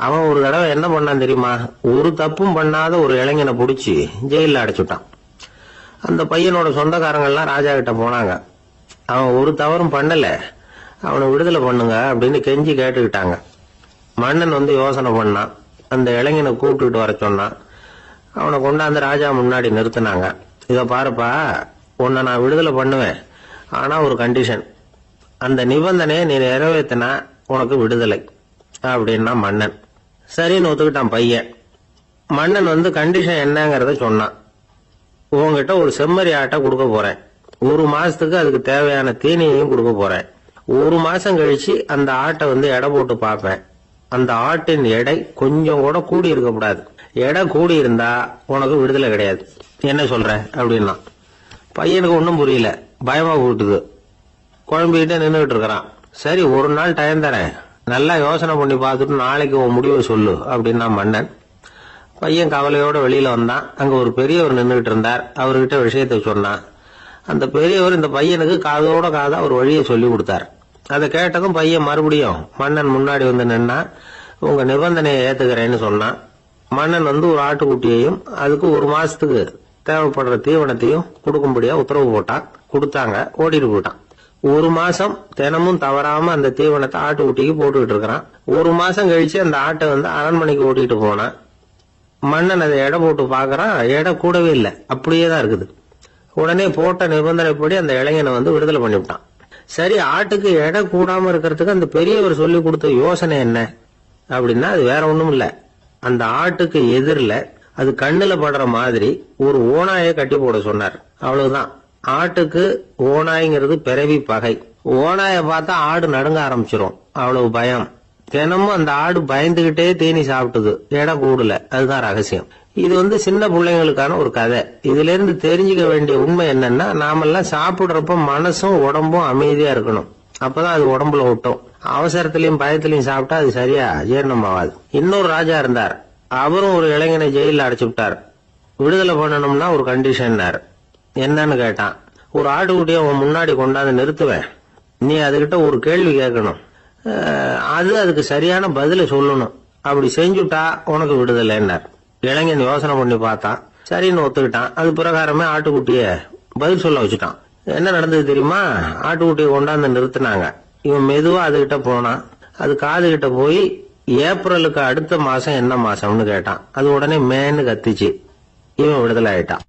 A: அவன் ஒரு தடவை என்ன பண்ணான் தெரியுமா? ஒரு தப்பும் பண்ணாத ஒரு இளைஞனை பிடிச்சி ஜெயில அடைச்சுட்டான். அந்த பையனோட சொந்தக்காரங்கள்லாம் ராஜா கிட்ட போனாங்க. அவன் ஒரு தவறும் பண்ணல, அவனை விடுதலை பண்ணுங்க அப்படின்னு கெஞ்சி கேட்டுக்கிட்டாங்க. மன்னன் வந்து யோசனை பண்ணான். அந்த இளைஞனை கூப்பிட்டுட்டு வர சொன்னான். அவனை கொண்டாந்து ராஜா முன்னாடி நிறுத்தினாங்க. இத பாருப்பா, உன்னை நான் விடுதலை பண்ணுவேன், ஆனா ஒரு கண்டிஷன். அந்த நிபந்தனையை நீ நிறைவேற்றினா உனக்கு விடுதலை அப்படின்னா மன்னன். சரின்னு ஒத்துக்கிட்டான் பையன். மன்னன் வந்து கண்டிஷன் என்னங்கறத சொன்னான். உங்ககிட்ட ஒரு செம்மறி ஆட்டை கொடுக்க போறேன். 1 மாசத்துக்கு அதுக்கு தேவையான தீனியையும் கொடுக்க போறேன். 1 மாசம் கழிச்சு அந்த ஆட்டை வந்து எடை போட்டு பார்ப்பேன். அந்த ஆட்டின் எடை கொஞ்சம் கூட கூடி இருக்க கூடாது. எடை கூடி இருந்தா உனக்கு விடுதலை கிடையாது. என்ன சொல்ற அப்படின்னா. பையனுக்கு ஒன்னும் புரியல, பயமா போட்டுது. குழம்பிக்கிட்டே நின்றுகிட்டு இருக்கிறான். சரி, ஒரு நாள் டைம் தரேன், நல்லா யோசனை பண்ணி பார்த்துட்டு நாளைக்கு உன் முடிவை சொல்லு அப்படின்னா மன்னன். பையன் கவலையோட வெளியில வந்தான். அங்க ஒரு பெரியவர் நின்றுகிட்டு இருந்தார். அவர்கிட்ட விஷயத்தை சொன்னான். அந்த பெரியவர் இந்த பையனுக்கு காதோட காதா ஒரு வழியை சொல்லி கொடுத்தார். அதை கேட்டதும் பையன் மறுபடியும் மன்னன் முன்னாடி வந்து நின்னா. உங்க நிபந்தனையை ஏத்துக்கிறேன்னு சொன்னான். மன்னன் வந்து ஒரு ஆட்டுக்குட்டியையும் அதுக்கு 1 மாசத்துக்கு தேவைப்படுற தீவனத்தையும் கொடுக்கும்படியா உத்தரவு போட்டான். கொடுத்தாங்க, ஓடிட்டு போயிட்டான். 1 மாசம் தினமும் தவறாம அந்த தீவனத்தை ஆட்டுக்குட்டிக்கு போட்டுக்கிட்டு இருக்கிறான். 1 மாசம் கழிச்சு அந்த ஆட்டை வந்து அரண்மனைக்கு ஓட்டிட்டு போனான். மன்னன் அதை எடை போட்டு பாக்குறான், எடை கூடவே இல்லை, அப்படியே தான் இருக்குது. உடனே போட்ட நிபந்தனைப்படி அந்த இளைஞனை வந்து விடுதலை பண்ணிவிட்டான். சரி, ஆட்டுக்கு எடை கூடாம இருக்கிறதுக்கு அந்த பெரியவர் சொல்லி கொடுத்த யோசனை என்ன அப்படின்னா, அது வேற ஒண்ணும் இல்ல. அந்த ஆட்டுக்கு எதிரில் அது கண்ணுல படுற மாதிரி ஒரு ஓநாயை கட்டி போட சொன்னார். அவ்வளவுதான். ஆட்டுக்கு ஓநாய்ங்கிறது பிறவி பகை. ஓநாயை பார்த்தா ஆடு நடுங்க ஆரம்பிச்சிரும், அவ்வளவு பயம். தினமும் அந்த ஆடு பயந்துகிட்டே தீனி சாப்பிட்டது, எடை கூடல. அதுதான் ரகசியம். இது வந்து சின்ன பிள்ளைங்களுக்கான ஒரு கதை. இதுல இருந்து தெரிஞ்சுக்க வேண்டிய உண்மை என்னன்னா, நாமெல்லாம் சாப்பிடுறப்ப மனசும் உடம்பும் அமைதியா இருக்கணும். அப்பதான் அது உடம்புல ஒட்டும். அவசரத்திலையும் பயத்திலையும் சாப்பிட்டா அது சரியா ஜீரணம் ஆகாது. இன்னொரு ராஜா இருந்தார். அவரும் ஒரு இளைஞனை ஜெயில அடைச்சு விட்டார். விடுதலை பண்ணணும்னா ஒரு கண்டிஷன். என்னன்னு கேட்டான். ஒரு ஆட்டுக்குட்டியை உன் முன்னாடி கொண்டாந்து நிறுத்துவேன், நீ அதுகிட்ட ஒரு கேள்வி கேட்கணும், அதுக்கு சரியான பதில சொல்லணும். அப்படி செஞ்சுட்டா உனக்கு விடுதலைன்னார். இளைஞன் யோசனை பண்ணி பார்த்தான். சரின்னு ஒத்துக்கிட்டான். அது பிரகாரமே ஆட்டுக்குட்டிய பதில் சொல்ல வச்சுட்டான். என்ன நடந்தது தெரியுமா? ஆட்டுக்குட்டியை கொண்டாந்து நிறுத்தினாங்க. இவன் மெதுவா அதுகிட்ட போனான். அது காது கிட்ட போய் ஏப்ரலுக்கு அடுத்த மாசம் என்ன மாசம்னு கேட்டான். அது உடனே மேன்னு கத்திச்சு. இவன் விடுதலை ஆயிட்டான்.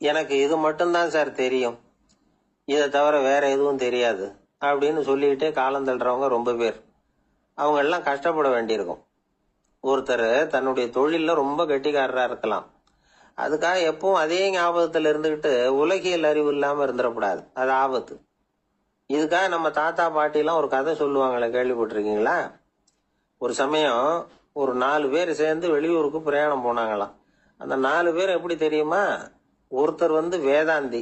A: எனக்கு இது மட்டும்தான் சார் தெரியும், இதை தவிர வேற எதுவும் தெரியாது அப்படின்னு சொல்லிக்கிட்டே காலம் தள்ளுறவங்க ரொம்ப பேர். அவங்க எல்லாம் கஷ்டப்பட வேண்டியிருக்கும். ஒருத்தர் தன்னுடைய தொழில ரொம்ப கெட்டிக்காரரா இருக்கலாம். அதுக்காக எப்பவும் அதே ஞாபகத்துல இருந்துகிட்டு உலகியல் அறிவு இல்லாம இருந்துடக்கூடாது, அது ஆபத்து. இதுக்காக நம்ம தாத்தா பாட்டி எல்லாம் ஒரு கதை சொல்லுவாங்களே, கேள்விப்பட்டிருக்கீங்களா? ஒரு சமயம் ஒரு 4 பேர் சேர்ந்து வெளியூருக்கு பிரயாணம் போனாங்களாம். அந்த 4 பேர் எப்படி தெரியுமா? ஒருத்தர் வேதாந்தி,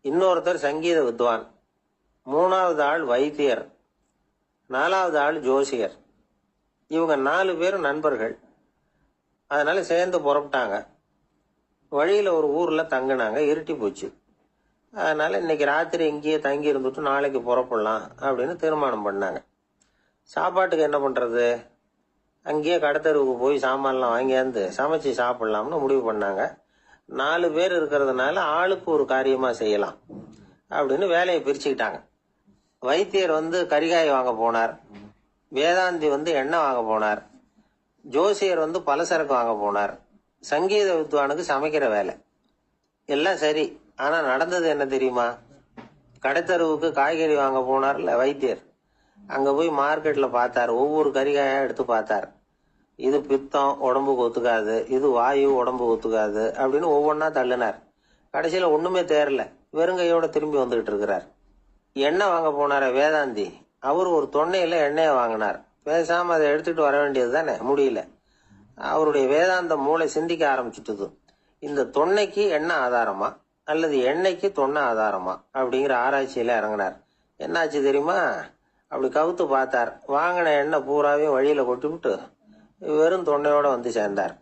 A: இன்னொருத்தர் சங்கீத வித்வான், 3வது ஆள் வைத்தியர், 4வது ஆள் ஜோசியர். இவங்க 4 பேரும் நண்பர்கள். அதனால சேர்ந்து புறப்பட்டாங்க. வழியில ஒரு ஊர்ல தங்கினாங்க. இருட்டி போச்சு. அதனால இன்னைக்கு ராத்திரி இங்கேயே தங்கி இருந்துட்டு நாளைக்கு புறப்படலாம் அப்படின்னு தீர்மானம் பண்ணாங்க. சாப்பாட்டுக்கு என்ன பண்றது? அங்கேயே கடத்தெருவுக்கு போய் சாமான்லாம் வாங்கியாந்து சமைச்சு சாப்பிடலாம்னு முடிவு பண்ணாங்க. 4 பேர் இருக்கிறதுனால ஆளுக்கு ஒரு காரியமா செய்யலாம் அப்படின்னு வேலையை பிரிச்சுக்கிட்டாங்க. வைத்தியர் கரிகாய் வாங்க போனார், வேதாந்தி எண்ணெய் வாங்க போனார், ஜோசியர் பலசரக்கு வாங்க போனார், சங்கீத வித்வானுக்கு சமைக்கிற வேலை. எல்லாம் சரி. ஆனா நடந்தது என்ன தெரியுமா? கடைத்தருவுக்கு காய்கறி வாங்க போனார்ல வைத்தியர், அங்க போய் மார்க்கெட்ல பார்த்தார். ஒவ்வொரு கரிகாயா எடுத்து பார்த்தார். இது பித்தம், உடம்புக்கு ஒத்துக்காது, இது வாயு, உடம்புக்கு ஒத்துக்காது அப்படின்னு ஒவ்வொன்னா தள்ளினார். கடைசியில ஒண்ணுமே தேரல. வெறுங்கையோட திரும்பி வந்துகிட்டு இருக்கிறார். எண்ணெய் வாங்க போனார வேதாந்தி, அவர் ஒரு தொன்னையில எண்ணெயை வாங்கினார். பேசாம அதை எடுத்துட்டு வர வேண்டியது தானே, முடியல. அவருடைய வேதாந்த மூளை சிந்திக்க ஆரம்பிச்சுட்டுது. இந்த தொன்னைக்கு எண்ணெய் ஆதாரமா அல்லது எண்ணெய்க்கு தொன்னை ஆதாரமா அப்படிங்கிற ஆராய்ச்சியில இறங்கினார். என்னாச்சு தெரியுமா? அப்படி கவுத்து பார்த்தார். வாங்கின எண்ணெய் பூராவையும் வழியில கொட்டிவிட்டு வெறும் தொன்னையோட சேர்ந்தார்.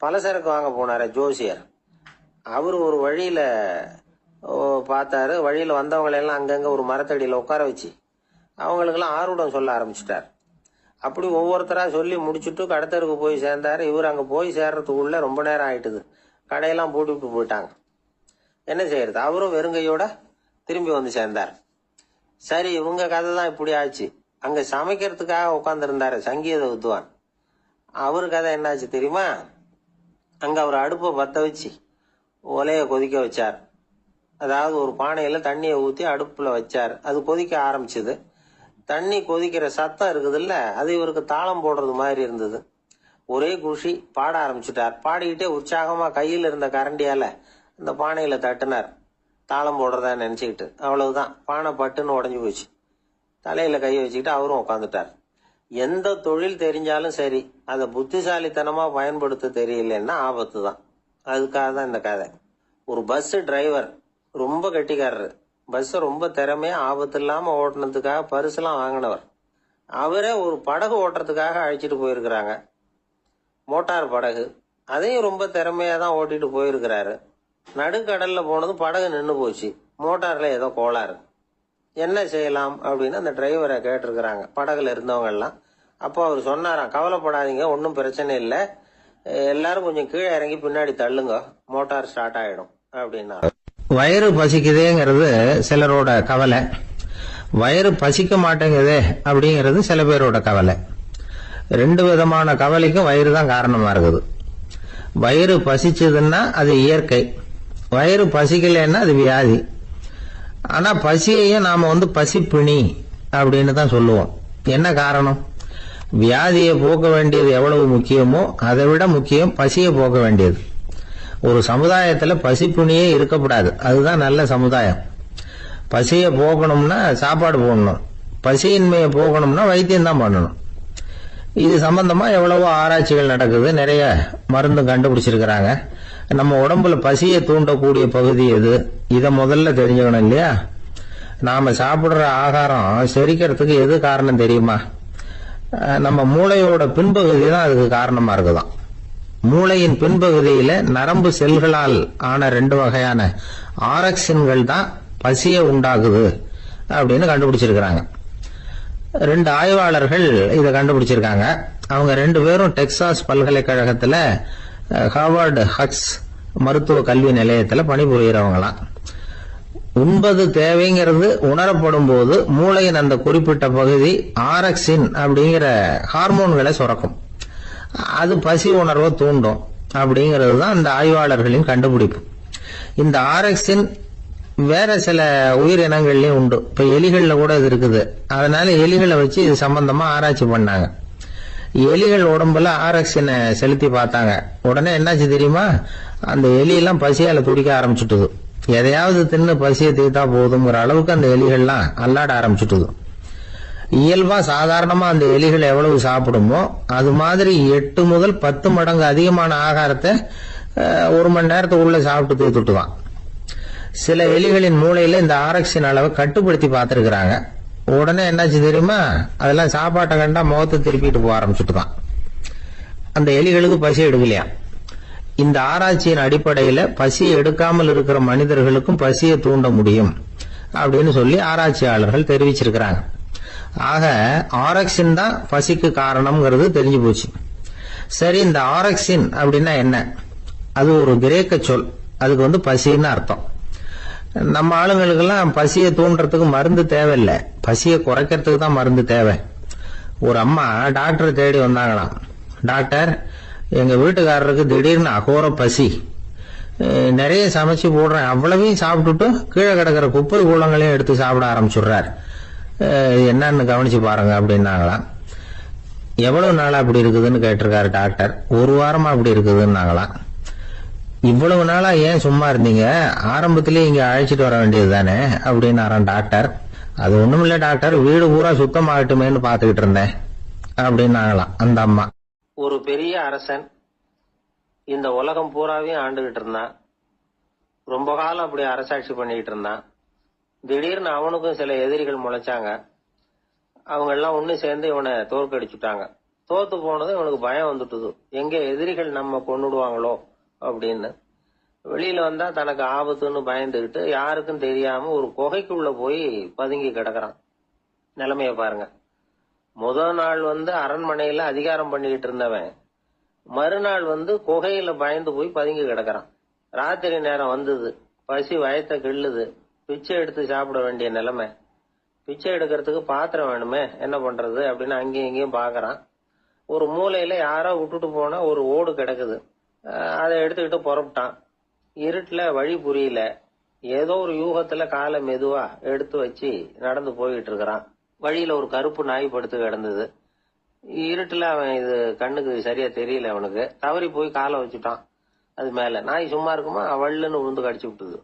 A: பலசரக்கு வாங்க போனார ஜோசியர், அவர் ஒரு வழியில பார்த்தாரு. வழியில வந்தவங்களெல்லாம் அங்கங்க ஒரு மரத்தடியில உட்கார வச்சு அவங்களுக்கெல்லாம் ஆர்வம் சொல்ல ஆரம்பிச்சுட்டார். அப்படி ஒவ்வொருத்தரா சொல்லி முடிச்சுட்டு கடத்தருக்கு போய் சேர்ந்தாரு. இவர் அங்க போய் சேர்றதுக்குள்ள ரொம்ப நேரம் ஆயிட்டுது. கடையெல்லாம் பூட்டிவிட்டு போயிட்டாங்க. என்ன செய்யறது? அவரும் வெறுங்கையோட திரும்பி சேர்ந்தார். சரி, இவங்க கதை தான் இப்படி ஆச்சு. அங்க சமைக்கிறதுக்காக உட்கார்ந்து இருந்தாரு சங்கீத வித்வான், அவரு கதை என்னாச்சு தெரியுமா? அங்க அவர் அடுப்பை பத்த வச்சு ஒலைய கொதிக்க வச்சார். அதாவது ஒரு பானையில தண்ணியை ஊத்தி அடுப்புல வச்சார். அது கொதிக்க ஆரம்பிச்சது. தண்ணி கொதிக்கிற சத்தம் இருக்குதுல்ல, அது இவருக்கு தாளம் போடுறது மாதிரி இருந்தது. ஒரே குஷி, பாட ஆரம்பிச்சுட்டார். பாடிக்கிட்டே உற்சாகமா கையில் இருந்த கரண்டியால அந்த பானையில தட்டினார், தாளம் போடுறதா நினைச்சுக்கிட்டு. அவ்வளவுதான், பானை பட்டுன்னு உடஞ்சு போச்சு. தலையில கை வச்சுக்கிட்டு அவரும் உட்காந்துட்டார். எந்த தொழில் தெரிஞ்சாலும் சரி, அதை புத்திசாலித்தனமா பயன்படுத்த தெரியலன்னா ஆபத்து தான். அதுக்காக தான் இந்த கதை. ஒரு பஸ் டிரைவர் ரொம்ப கெட்டிக்காரரு. பஸ் ரொம்ப திறமையா ஆபத்து இல்லாம ஓட்டுனதுக்காக பரிசுலாம் வாங்கினவர். அவரே ஒரு படகு ஓட்டுறதுக்காக அழைச்சிட்டு போயிருக்கிறாங்க, மோட்டார் படகு. அதையும் ரொம்ப திறமையா தான் ஓட்டிட்டு போயிருக்கிறாரு. நடுக்கடல்ல போனதும் படகு நின்று போச்சு. மோட்டார்ல ஏதோ கோளாறு. என்ன செய்யலாம் அப்படின்னு அந்த டிரைவரை கேட்டிருக்கிறாங்க படகுல இருந்தவங்க எல்லாம். அப்போ அவர் சொன்னாராம், கவலைப்படாதீங்க, ஒன்றும் பிரச்சனை இல்லை, எல்லாரும் கொஞ்சம் கீழே இறங்கி பின்னாடி தள்ளுங்க, மோட்டார் ஸ்டார்ட் ஆயிடும் அப்படின்னா.
B: வயிறு பசிக்குதேங்கிறது சிலரோட கவலை, வயிறு பசிக்க மாட்டேங்குதே அப்படிங்கிறது சில பேரோட கவலை. 2 விதமான கவலைக்கும் வயிறு தான் காரணமா இருக்குது. வயிறு பசிச்சதுன்னா அது இயற்கை, வயிறு பசிக்கலைன்னா அது வியாதி. ஆனா பசியையும் நாம பசிப்பிணி அப்படின்னு தான் சொல்லுவோம். என்ன காரணம்? வியாதியை போக்க வேண்டியது எவ்வளவு முக்கியமோ அதை விட முக்கியம் பசியை போக்க வேண்டியது. ஒரு சமுதாயத்துல பசிப்பிணியே இருக்கக்கூடாது, அதுதான் நல்ல சமுதாயம். பசியை போக்கணும்னா சாப்பாடு போடணும், பசியின்மையை போகணும்னா வைத்தியம் தான் பண்ணணும். இது சம்பந்தமா எவ்வளவோ ஆராய்ச்சிகள் நடக்குது, நிறைய மருந்து கண்டுபிடிச்சிருக்கிறாங்க. நம்ம உடம்புல பசியை தூண்டக்கூடிய பகுதி எது, இதை முதல்ல தெரிஞ்சுக்கணும் இல்லையா? நாம சாப்பிடுற ஆகாரம் செரிக்கிறதுக்கு எது காரணம் தெரியுமா? நம்ம மூளையோட பின்பகுதி தான் அதுக்கு காரணமா இருக்குதாம். மூளையின் பின்பகுதியில நரம்பு செல்களால் ஆன 2 வகையான ஆரக்சின்கள் தான் பசியை உண்டாக்குது அப்படின்னு கண்டுபிடிச்சிருக்கிறாங்க. 2 ஆய்வாளர்கள் இதை கண்டுபிடிச்சிருக்காங்க. அவங்க 2 பேரும் டெக்சாஸ் பல்கலைக்கழகத்துல ஹார்வர்டு ஹக்ஸ் மருத்துவ கல்வி நிலையத்துல பணிபுரியறவங்களாம். உண்பது தேவைங்கிறது உணரப்படும் போது மூளையின் அந்த குறிப்பிட்ட பகுதி ஆரக்சின் அப்படிங்கிற ஹார்மோன்களை சுரக்கும். அது பசி உணர்வை தூண்டும் அப்படிங்கிறது தான் இந்த ஆய்வாளர்களின் கண்டுபிடிப்பு. இந்த ஆரக்சின் வேற சில உயிரினங்கள்லயும் உண்டு. இப்ப எலிகள்ல கூட இது இருக்குது. அதனால எலிகளை வச்சு இது சம்பந்தமா ஆராய்ச்சி பண்ணாங்க. எலிகள் உடம்புல ஆரக்சினை செலுத்தி பார்த்தாங்க. உடனே என்னாச்சு தெரியுமா? அந்த எலியெல்லாம் பசியால துடிக்க ஆரம்பிச்சுட்டுது. எதையாவது தின்னு பசியை தீர்த்தா போதுங்கிற அளவுக்கு அந்த எலிகள்லாம் அல்லாட ஆரம்பிச்சுட்டுது. இயல்பா சாதாரணமா அந்த எலிகள் எவ்வளவு சாப்பிடுமோ அது மாதிரி 8 முதல் 10 மடங்கு அதிகமான ஆகாரத்தை 1 மணி நேரத்துக்குள்ள சாப்பிட்டு தீர்த்துட்டுவான். சில எலிகளின் மூளையில இந்த ஆரக்சின் அளவை கட்டுப்படுத்தி பார்த்திருக்கிறாங்க. உடனே என்னாச்சு தெரியுமா, அதெல்லாம் சாப்பாட்டை கண்டா முகத்தை திருப்பிட்டு போக ஆரம்பிச்சுட்டுதான். அந்த எலிகளுக்கு பசி எடுக்கலையா. இந்த ஆராய்ச்சியின் அடிப்படையில பசியை எடுக்காமல் இருக்கிற மனிதர்களுக்கும் பசியை தூண்ட முடியும் அப்படின்னு சொல்லி ஆராய்ச்சியாளர்கள் தெரிவிச்சிருக்கிறாங்க. ஆக ஆரக்சின் தான் பசிக்கு காரணம்ங்கிறது தெரிஞ்சு போச்சு. சரி, இந்த ஆரக்சின் அப்படின்னா என்ன? அது ஒரு கிரேக்க சொல். அதுக்கு பசின்னு அர்த்தம். நம்ம ஆளுங்களுக்கெல்லாம் பசியை தூண்டுறதுக்கு மருந்து தேவையில்லை, பசியை குறைக்கிறதுக்கு தான் மருந்து தேவை. ஒரு அம்மா டாக்டரை தேடி வந்தாங்களாம். டாக்டர், எங்க வீட்டுக்காரருக்கு திடீர்னு அகோர பசி, நிறைய சமைச்சு போடுறேன், அவ்வளவையும் சாப்பிட்டுட்டு கீழே கிடக்கிற குப்பை கூலங்களையும் எடுத்து சாப்பிட ஆரம்பிச்சுடுறார், என்னன்னு கவனிச்சு பாருங்க அப்படின்னாங்களாம். எவ்வளவு நாளா அப்படி இருக்குதுன்னு கேட்டிருக்காரு டாக்டர். 1 வாரமா அப்படி இருக்குதுன்னாங்களாம். இவ்வளவு நாளா ஏன் சும்மா இருந்தீங்க, ஆரம்பத்திலேயே இங்க அழைச்சிட்டு வர வேண்டியது தானே அப்படின்னாராம் டாக்டர். அது ஒண்ணுமில்ல டாக்டர், வீடு பூரா சுத்தமாகட்டுமேன்னு பாத்துக்கிட்டு இருந்தேன் அப்படின்னாங்களாம் அந்த அம்மா.
A: ஒரு பெரிய அரசன் இந்த உலகம் பூராவையும் ஆண்டுகிட்டு இருந்தான். ரொம்ப காலம் அப்படி அரசாட்சி பண்ணிக்கிட்டு இருந்தான். திடீர்னு அவனுக்கும் சில எதிரிகள் முளைச்சாங்க. அவங்க எல்லாம் ஒண்ணு சேர்ந்து இவனை தோற்கடிச்சுட்டாங்க. தோத்து போனது இவனுக்கு பயம் வந்துட்டுது, எங்க எதிரிகள் நம்ம கொன்னுடுவாங்களோ அப்படின்னு. வெளியில வந்தா தனக்கு ஆபத்துன்னு பயந்துகிட்டு யாருக்கும் தெரியாம ஒரு குகைக்குள்ள போய் பதுங்கி கிடக்குறான். நிலைமைய பாருங்க. முதல் நாள் அரண்மனையில அதிகாரம் பண்ணிக்கிட்டு இருந்தவன் மறுநாள் குகையில பயந்து போய் பதுங்கி கிடக்குறான். ராத்திரி நேரம் வந்தது, பசி வயத்தை கிள்ளுது, பிச்சை எடுத்து சாப்பிட வேண்டிய நிலைமை. பிச்சை எடுக்கிறதுக்கு பாத்திரம் வேணுமே, என்ன பண்றது அப்படின்னு அங்கேயும் இங்கேயும் பாக்குறான். ஒரு மூலையில யாரோ விட்டுட்டு போன ஒரு ஓடு கிடக்குது, அதை எடுத்துக்கிட்டு புறப்பட்டான். இருட்டுல வழி புரியல, ஏதோ ஒரு யூகத்துல காலை மெதுவா எடுத்து வச்சு நடந்து போயிட்டு இருக்கிறான். வழியில ஒரு கருப்பு நாய் படுத்து கிடந்தது. இருட்டுல அவன் இது கண்ணுக்கு சரியா தெரியல, அவனுக்கு தவறி போய் காலை வச்சுட்டான் அது மேல. நாய் சும்மா இருக்குமா, வள்ளுன்னு உழுந்து கடிச்சு விட்டுது.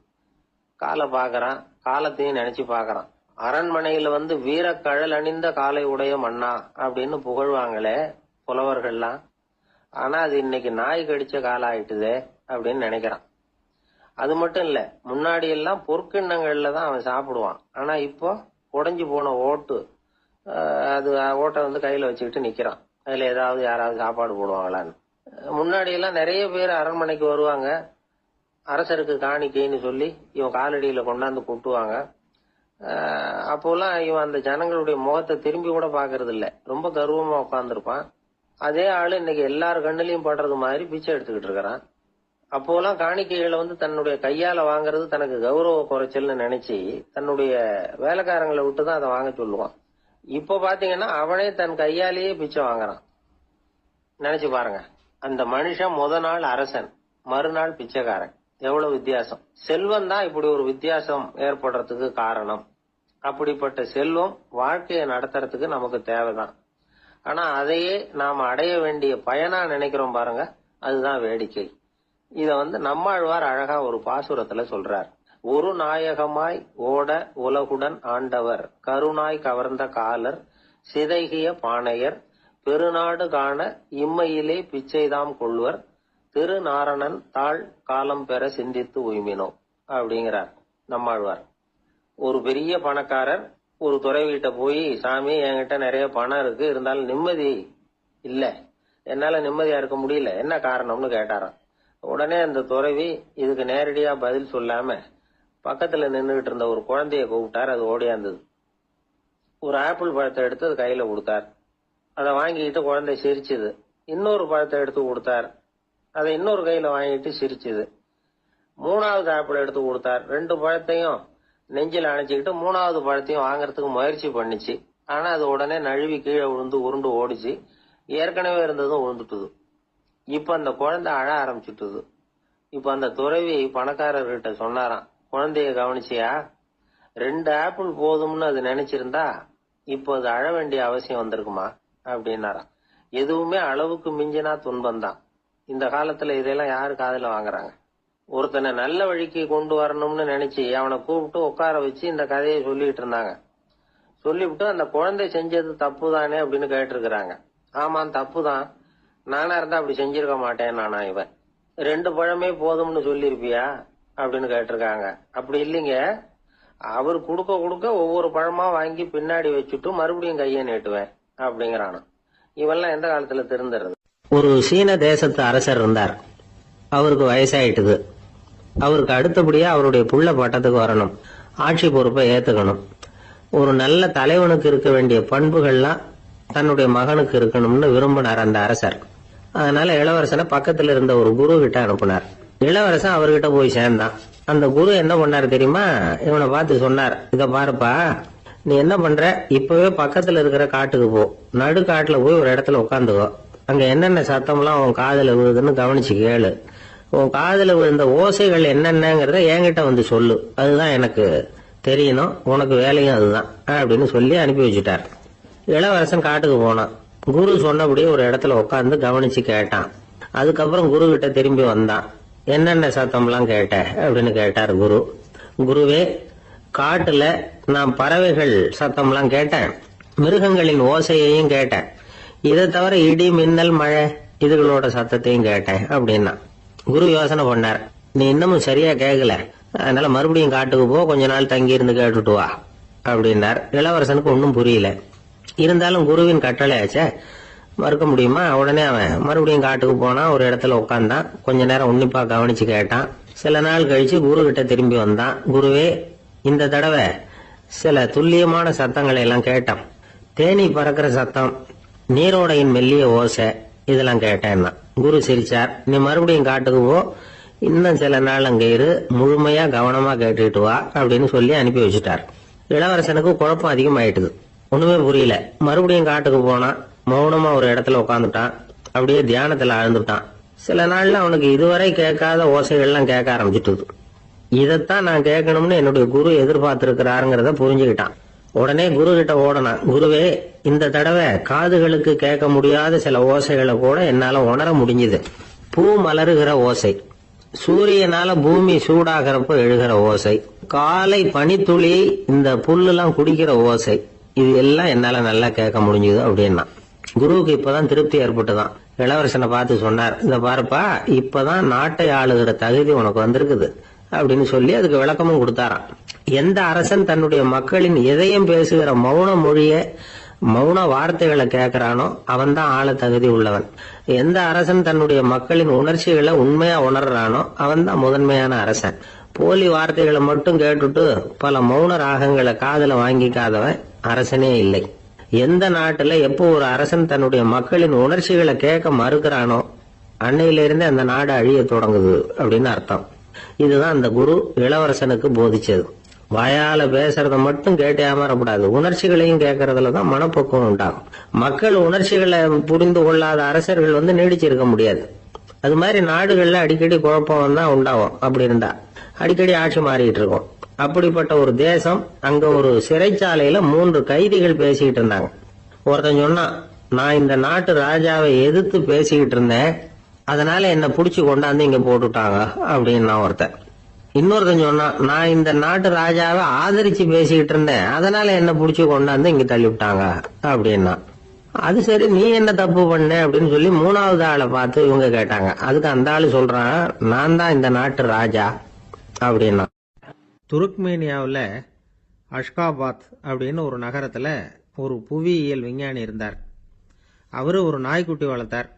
A: காலை பாக்குறான், காலத்தையும் நினைச்சு பாக்குறான். அரண்மனையில வீரக்கழல் அணிந்த காலை உடைய மன்னா அப்படின்னு புகழ்வாங்களே புலவர்கள்லாம், ஆனா அது இன்னைக்கு நாய் கடிச்ச காலம் ஆயிட்டுதே அப்படின்னு நினைக்கிறான். அது மட்டும் இல்ல, முன்னாடி எல்லாம் பொற்கிண்ணங்கள்ல தான் அவன் சாப்பிடுவான். ஆனா இப்போ உடைஞ்சு போன ஓட்டு, அது ஓட்டை கையில வச்சுக்கிட்டு நிக்கிறான். அதுல ஏதாவது யாராவது சாப்பாடு போடுவாங்களான்னு. முன்னாடி எல்லாம் நிறைய பேர் அரண்மனைக்கு வருவாங்க, அரசருக்கு காணிக்கைன்னு சொல்லி இவன் காலடியில கொண்டாந்து கொட்டுவாங்க. அப்போலாம் இவன் அந்த ஜனங்களுடைய முகத்தை திரும்பி கூட பாக்குறது இல்ல, ரொம்ப கர்வமா உட்கார்ந்துருப்பான். அதே ஆளு இன்னைக்கு எல்லாரு கண்ணுலயும் படுறது மாதிரி பிச்சை எடுத்துக்கிட்டு இருக்கிறான். அப்போலாம் காணிக்கைகளை தன்னுடைய கையால வாங்குறது தனக்கு கௌரவ குறைச்சல்னு நினைச்சு தன்னுடைய வேலைக்காரங்களை விட்டுதான் அதை வாங்க சொல்லுவான். இப்ப பாத்தீங்கன்னா அவனே தன் கையாலேயே பிச்சை வாங்குறான். நினைச்சு பாருங்க, அந்த மனுஷன் நாள் அரசன், மறுநாள் பிச்சைக்காரன். எவ்வளவு வித்தியாசம். செல்வம் தான் இப்படி ஒரு வித்தியாசம் ஏற்படுறதுக்கு காரணம். அப்படிப்பட்ட செல்வம் வாழ்க்கையை நடத்துறதுக்கு நமக்கு தேவைதான். ஆனா அதையே நாம அடைய வேண்டிய பயனா நினைக்கிறோம் பாருங்க, அதுதான் வேடிக்கை. இத நம்மாழ்வார் அழகா ஒரு பாசுரத்துல சொல்றார். ஒரு நாயகமாய் ஓட உலகுடன் ஆண்டவர், கருணாய் கவர்ந்த காலர், சிதைகிய பானையர், பெருநாடு காண இம்மையிலே பிச்சைதாம் கொள்வர், திருநாரணன் தாழ் காலம் பெற சிந்தித்து உய்மினோ அப்படிங்கிறார் நம்மாழ்வார். ஒரு பெரிய பணக்காரர் ஒரு துறவிகிட்ட போய், சாமி என்கிட்ட நிறைய பணம் இருக்கு, இருந்தாலும் நிம்மதி இல்ல, என்னால நிம்மதியா இருக்க முடியல, என்ன காரணம்னு கேட்டாராம். உடனே அந்த துறவி இதுக்கு நேரடியா பதில் சொல்லாம பக்கத்துல நின்றுகிட்டு இருந்த ஒரு குழந்தைய கூப்பிட்டார். அது ஓடியாந்தது. ஒரு ஆப்பிள் பழத்தை எடுத்து அது கையில கொடுத்தார். அதை வாங்கிட்டு குழந்தை சிரிச்சுது. இன்னொரு பழத்தை எடுத்து கொடுத்தார். அதை இன்னொரு கையில வாங்கிட்டு சிரிச்சுது. 3வது ஆப்பிள் எடுத்து கொடுத்தார். 2 பழத்தையும் நெஞ்சில் அணைச்சிக்கிட்டு 3வது பழத்தையும் வாங்கறதுக்கு முயற்சி பண்ணிச்சு. ஆனா அது உடனே நழுவி கீழே விழுந்து உருண்டு ஓடிச்சு. ஏற்கனவே இருந்ததும் விழுந்துட்டுது. இப்ப அந்த குழந்தை அழ ஆரம்பிச்சுட்டுது. இப்ப அந்த துறவி பணக்காரர்கிட்ட சொன்னாராம், குழந்தைய கவனிச்சியா, 2 ஆப்பிள் போதும்னு அது நினைச்சிருந்தா இப்போ அது அழ வேண்டிய அவசியம் வந்திருக்குமா அப்படின்னாராம். எதுவுமே அளவுக்கு மிஞ்சினா துன்பம்தான். இந்த காலத்துல இதெல்லாம் யாரு காதுல வாங்குறாங்க? ஒருத்தனை நல்ல வழிக்கு கொண்டு வரணும்னு நினைச்சு அவனை கூப்பிட்டு உட்கார வச்சு இந்த கதையை சொல்லிட்டு இருந்தாங்க. சொல்லிவிட்டு அந்த குழந்தை செஞ்சது தப்பு தானே அப்படின்னு கேட்டிருக்கிறாங்க. ஆமாம், தப்பு தான். நானா இருந்தா அப்படி செஞ்சிருக்க மாட்டேன் நானா இவன். 2 பழமே போதும்னு சொல்லிருப்பியா அப்படின்னு கேட்டிருக்காங்க. அப்படி இல்லைங்க, அவர் கொடுக்க கொடுக்க ஒவ்வொரு பழமா வாங்கி பின்னாடி வச்சுட்டு மறுபடியும் கையை நீட்டுவேன் அப்படிங்கிறானு. இவெல்லாம் எந்த காலத்துல திருந்துறது?
B: ஒரு சீன தேசத்து அரசர் இருந்தார். அவருக்கு வயசாயிட்டுது. அவருக்கு அடுத்தபடியா அவருடைய புள்ள பட்டத்துக்கு வரணும், ஆட்சி பொறுப்பை ஏத்துக்கணும். ஒரு நல்ல தலைவனுக்கு இருக்க வேண்டிய பண்புகள்லாம் தன்னுடைய மகனுக்கு இருக்கணும்னு விரும்பினார் அந்த அரசர். அதனால இளவரசனை பக்கத்துல இருந்த ஒரு குரு கிட்ட அனுப்புனார். இளவரசன் அவர்கிட்ட போய் சேர்ந்தான். அந்த குரு என்ன பண்ணாரு தெரியுமா? இவனை பார்த்து சொன்னார், இத பாருப்பா, நீ என்ன பண்ற, இப்பவே பக்கத்துல இருக்கிற காட்டுக்கு போ, நடு காட்டுல போய் ஒரு இடத்துல உட்காந்துக்கோ. அங்க என்னென்ன சத்தம்லாம் உன் காதுல விழுதுன்னு கவனிச்சு கேளு. உன் காதுல விழுந்த ஓசைகள் என்னென்னங்கிறத என்கிட்ட வந்து சொல்லு, அதுதான் எனக்கு தெரியணும், உனக்கு வேலையும் அதுதான் அப்படின்னு சொல்லி அனுப்பி வச்சுட்டார். இளவரசன் காட்டுக்கு போனான். குரு சொன்னபடியே ஒரு இடத்துல உட்காந்து கவனிச்சு கேட்டான். அதுக்கப்புறம் குரு கிட்ட திரும்பி வந்தான். என்னென்ன சத்தம்லாம் கேட்ட அப்படின்னு கேட்டார் குரு. குருவே, காட்டுல நான் பறவைகள் சத்தம்லாம் கேட்டேன், மிருகங்களின் ஓசையையும் கேட்டேன், இதை தவிர இடி மின்னல் மழை இதுகளோட சத்தத்தையும் கேட்டேன் அப்படின்னா. குரு யோசனை பண்ணார், நீ இன்னமும் சரியா கேட்கல, அதனால மறுபடியும் காட்டுக்கு போ, கொஞ்ச நாள் தங்கி இருந்து கேட்டுட்டு வா அப்படின்னார். இளவரசனுக்கு ஒன்னும் புரியல. இருந்தாலும் குருவின் கட்டளையாச்சே, மறுக்க முடியுமா? உடனே அவன் மறுபடியும் காட்டுக்கு போனா, ஒரு இடத்துல உட்கார்ந்தான். கொஞ்ச நேரம் உன்னிப்பா கவனிச்சு கேட்டான். சில நாள் கழிச்சு குரு கிட்ட திரும்பி வந்தான். குருவே, இந்த தடவை சில துல்லியமான சத்தங்களை எல்லாம் கேட்டான். தேனி பறக்கிற சத்தம், நீரோடையின் மெல்லிய ஓசை, இதெல்லாம் கேட்டேன்னா. குரு சிரிச்சார். நீ மறுபடியும் காட்டுக்கு போ, இன்னும் சில நாள் அங்க இரு, முழுமையா கவனமா கேட்டுட்டு வா அப்படின்னு சொல்லி அனுப்பி வச்சுட்டார். இளவரசனுக்கு குழப்பம் அதிகமாயிட்டுது. ஒண்ணுமே புரியல. மறுபடியும் காட்டுக்கு போனா, மௌனமா ஒரு இடத்துல உட்காந்துட்டான். அப்படியே தியானத்துல ஆழ்ந்துட்டான். சில நாள்ல அவனுக்கு இதுவரை கேட்காத ஓசைகள்லாம் கேட்க ஆரம்பிச்சுட்டு, இதைத்தான் நான் கேட்கணும்னு என்னுடைய குரு எதிர்பார்த்திருக்கிறாருங்கிறத புரிஞ்சுக்கிட்டான். உடனே குரு கிட்ட ஓடனான். குருவே, இந்த தடவை காதுகளுக்கு கேட்க முடியாத சில ஓசைகளை கூட என்னால உணர முடிஞ்சுது. பூ மலருகிற ஓசை, சூரியனால பூமி சூடாகிறப்ப எழுகிற ஓசை, காலை பனித்துளி இந்த புல்லுலாம் குடிக்கிற ஓசை, இது எல்லாம் என்னால நல்லா கேட்க முடிஞ்சது அப்படின்னா. குருவுக்கு இப்பதான் திருப்தி ஏற்பட்டுதான். இளவரசனை பார்த்து சொன்னார், இந்த பாருப்பா, இப்பதான் நாட்டை ஆளுகிற தகுதி உனக்கு வந்திருக்குது அப்படின்னு சொல்லி அதுக்கு விளக்கமும் கொடுத்தாராம். எந்த அரசன் தன்னுடைய மக்களின் எதையும் பேசுகிற மௌன மொழிய, மௌன வார்த்தைகளை கேட்கிறானோ அவன் தான் ஆள தகுதி உள்ளவன். எந்த அரசன் தன்னுடைய மக்களின் உணர்ச்சிகளை உண்மையா உணர்றானோ அவன் தான் முதன்மையான அரசன். போலி வார்த்தைகளை மட்டும் கேட்டுட்டு பல மௌன ராகங்களை காதுல வாங்கிக்காதவன் அரசனே இல்லை. எந்த நாட்டுல எப்போ ஒரு அரசன் தன்னுடைய மக்களின் உணர்ச்சிகளை கேட்க மறுக்கிறானோ அன்னையிலிருந்து அந்த நாடு அழிய தொடங்குது அப்படின்னு அர்த்தம். இதுதான் அந்த குரு இளவரசனுக்கு போதிச்சது. வாயால பேசுறத மட்டும் கேட்டு ஏமாறக்கூடாது, உணர்ச்சிகளையும் கேட்கறதுலதான் மனப்பக்குவம் உண்டாகும். மக்கள் உணர்ச்சிகளை புரிந்து கொள்ளாத அரசர்கள் நீடிச்சிருக்க முடியாது. அது மாதிரி நாடுகள்ல அடிக்கடி குழப்பம் தான் உண்டாகும். அப்படி இருந்தா அடிக்கடி ஆட்சி மாறிட்டு இருக்கும். அப்படிப்பட்ட ஒரு தேசம், அங்க ஒரு சிறைச்சாலையில 3 கைதிகள் பேசிக்கிட்டு இருந்தாங்க. ஒருத்தன் சொன்னான், நான் இந்த நாட்டு ராஜாவை எதிர்த்து பேசிக்கிட்டு இருந்தேன், அதனால என்ன புடிச்சு கொண்டாந்து இங்க போட்டுட்டாங்க அப்படின்னா ஒருத்தன். இன்னொருத்தன் சொன்னான், நான் இந்த நாட்டு ராஜாவை ஆதரிச்சு பேசிக்கிட்டு இருந்தேன், அதனால என்ன புடிச்சு கொண்டாந்து இங்க தள்ளிவிட்டாங்க அப்படின்னா. அது சரி, நீ என்ன தப்பு பண்ண அப்படின்னு சொல்லி 3வது ஆளை பார்த்து இவங்க கேட்டாங்க. அதுக்கு அந்த ஆளு சொல்றான், நான் தான் இந்த நாட்டு ராஜா அப்படின்னா. துருக்மேனியாவில் அஷ்காபாத் அப்படின்னு ஒரு நகரத்துல ஒரு புவியியல் விஞ்ஞானி இருந்தார். அவரு ஒரு நாய்க்குட்டி வளர்த்தார்.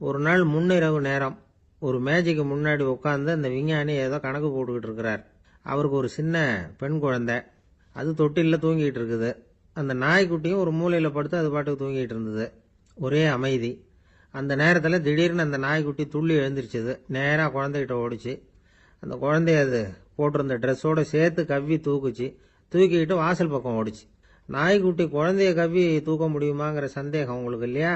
B: ஒரு நாள் முன்னிரவு நேரம் ஒரு மேஜைக்கு முன்னாடி உட்காந்து அந்த விஞ்ஞானி ஏதோ கணக்கு போட்டுக்கிட்டு இருக்கிறார். அவருக்கு ஒரு சின்ன பெண் குழந்தை, அது தொட்டில தூங்கிட்டு இருக்குது. அந்த நாய்க்குட்டியும் ஒரு மூலையில படுத்து அது பாட்டுக்கு தூங்கிட்டு இருந்தது. ஒரே அமைதி. அந்த நேரத்துல திடீர்னு அந்த நாய்க்குட்டி துள்ளி எழுந்திருச்சுது. நேரா குழந்தைகிட்ட ஓடிச்சு. அந்த குழந்தைய அது போட்டிருந்த ட்ரெஸ்ஸோட சேர்த்து கவ்வி தூக்குச்சு. தூக்கிக்கிட்டு வாசல் பக்கம் ஓடிச்சு. நாய்க்குட்டி குழந்தைய கவ்வி தூக்க முடியுமாங்கிற சந்தேகம் உங்களுக்கு இல்லையா?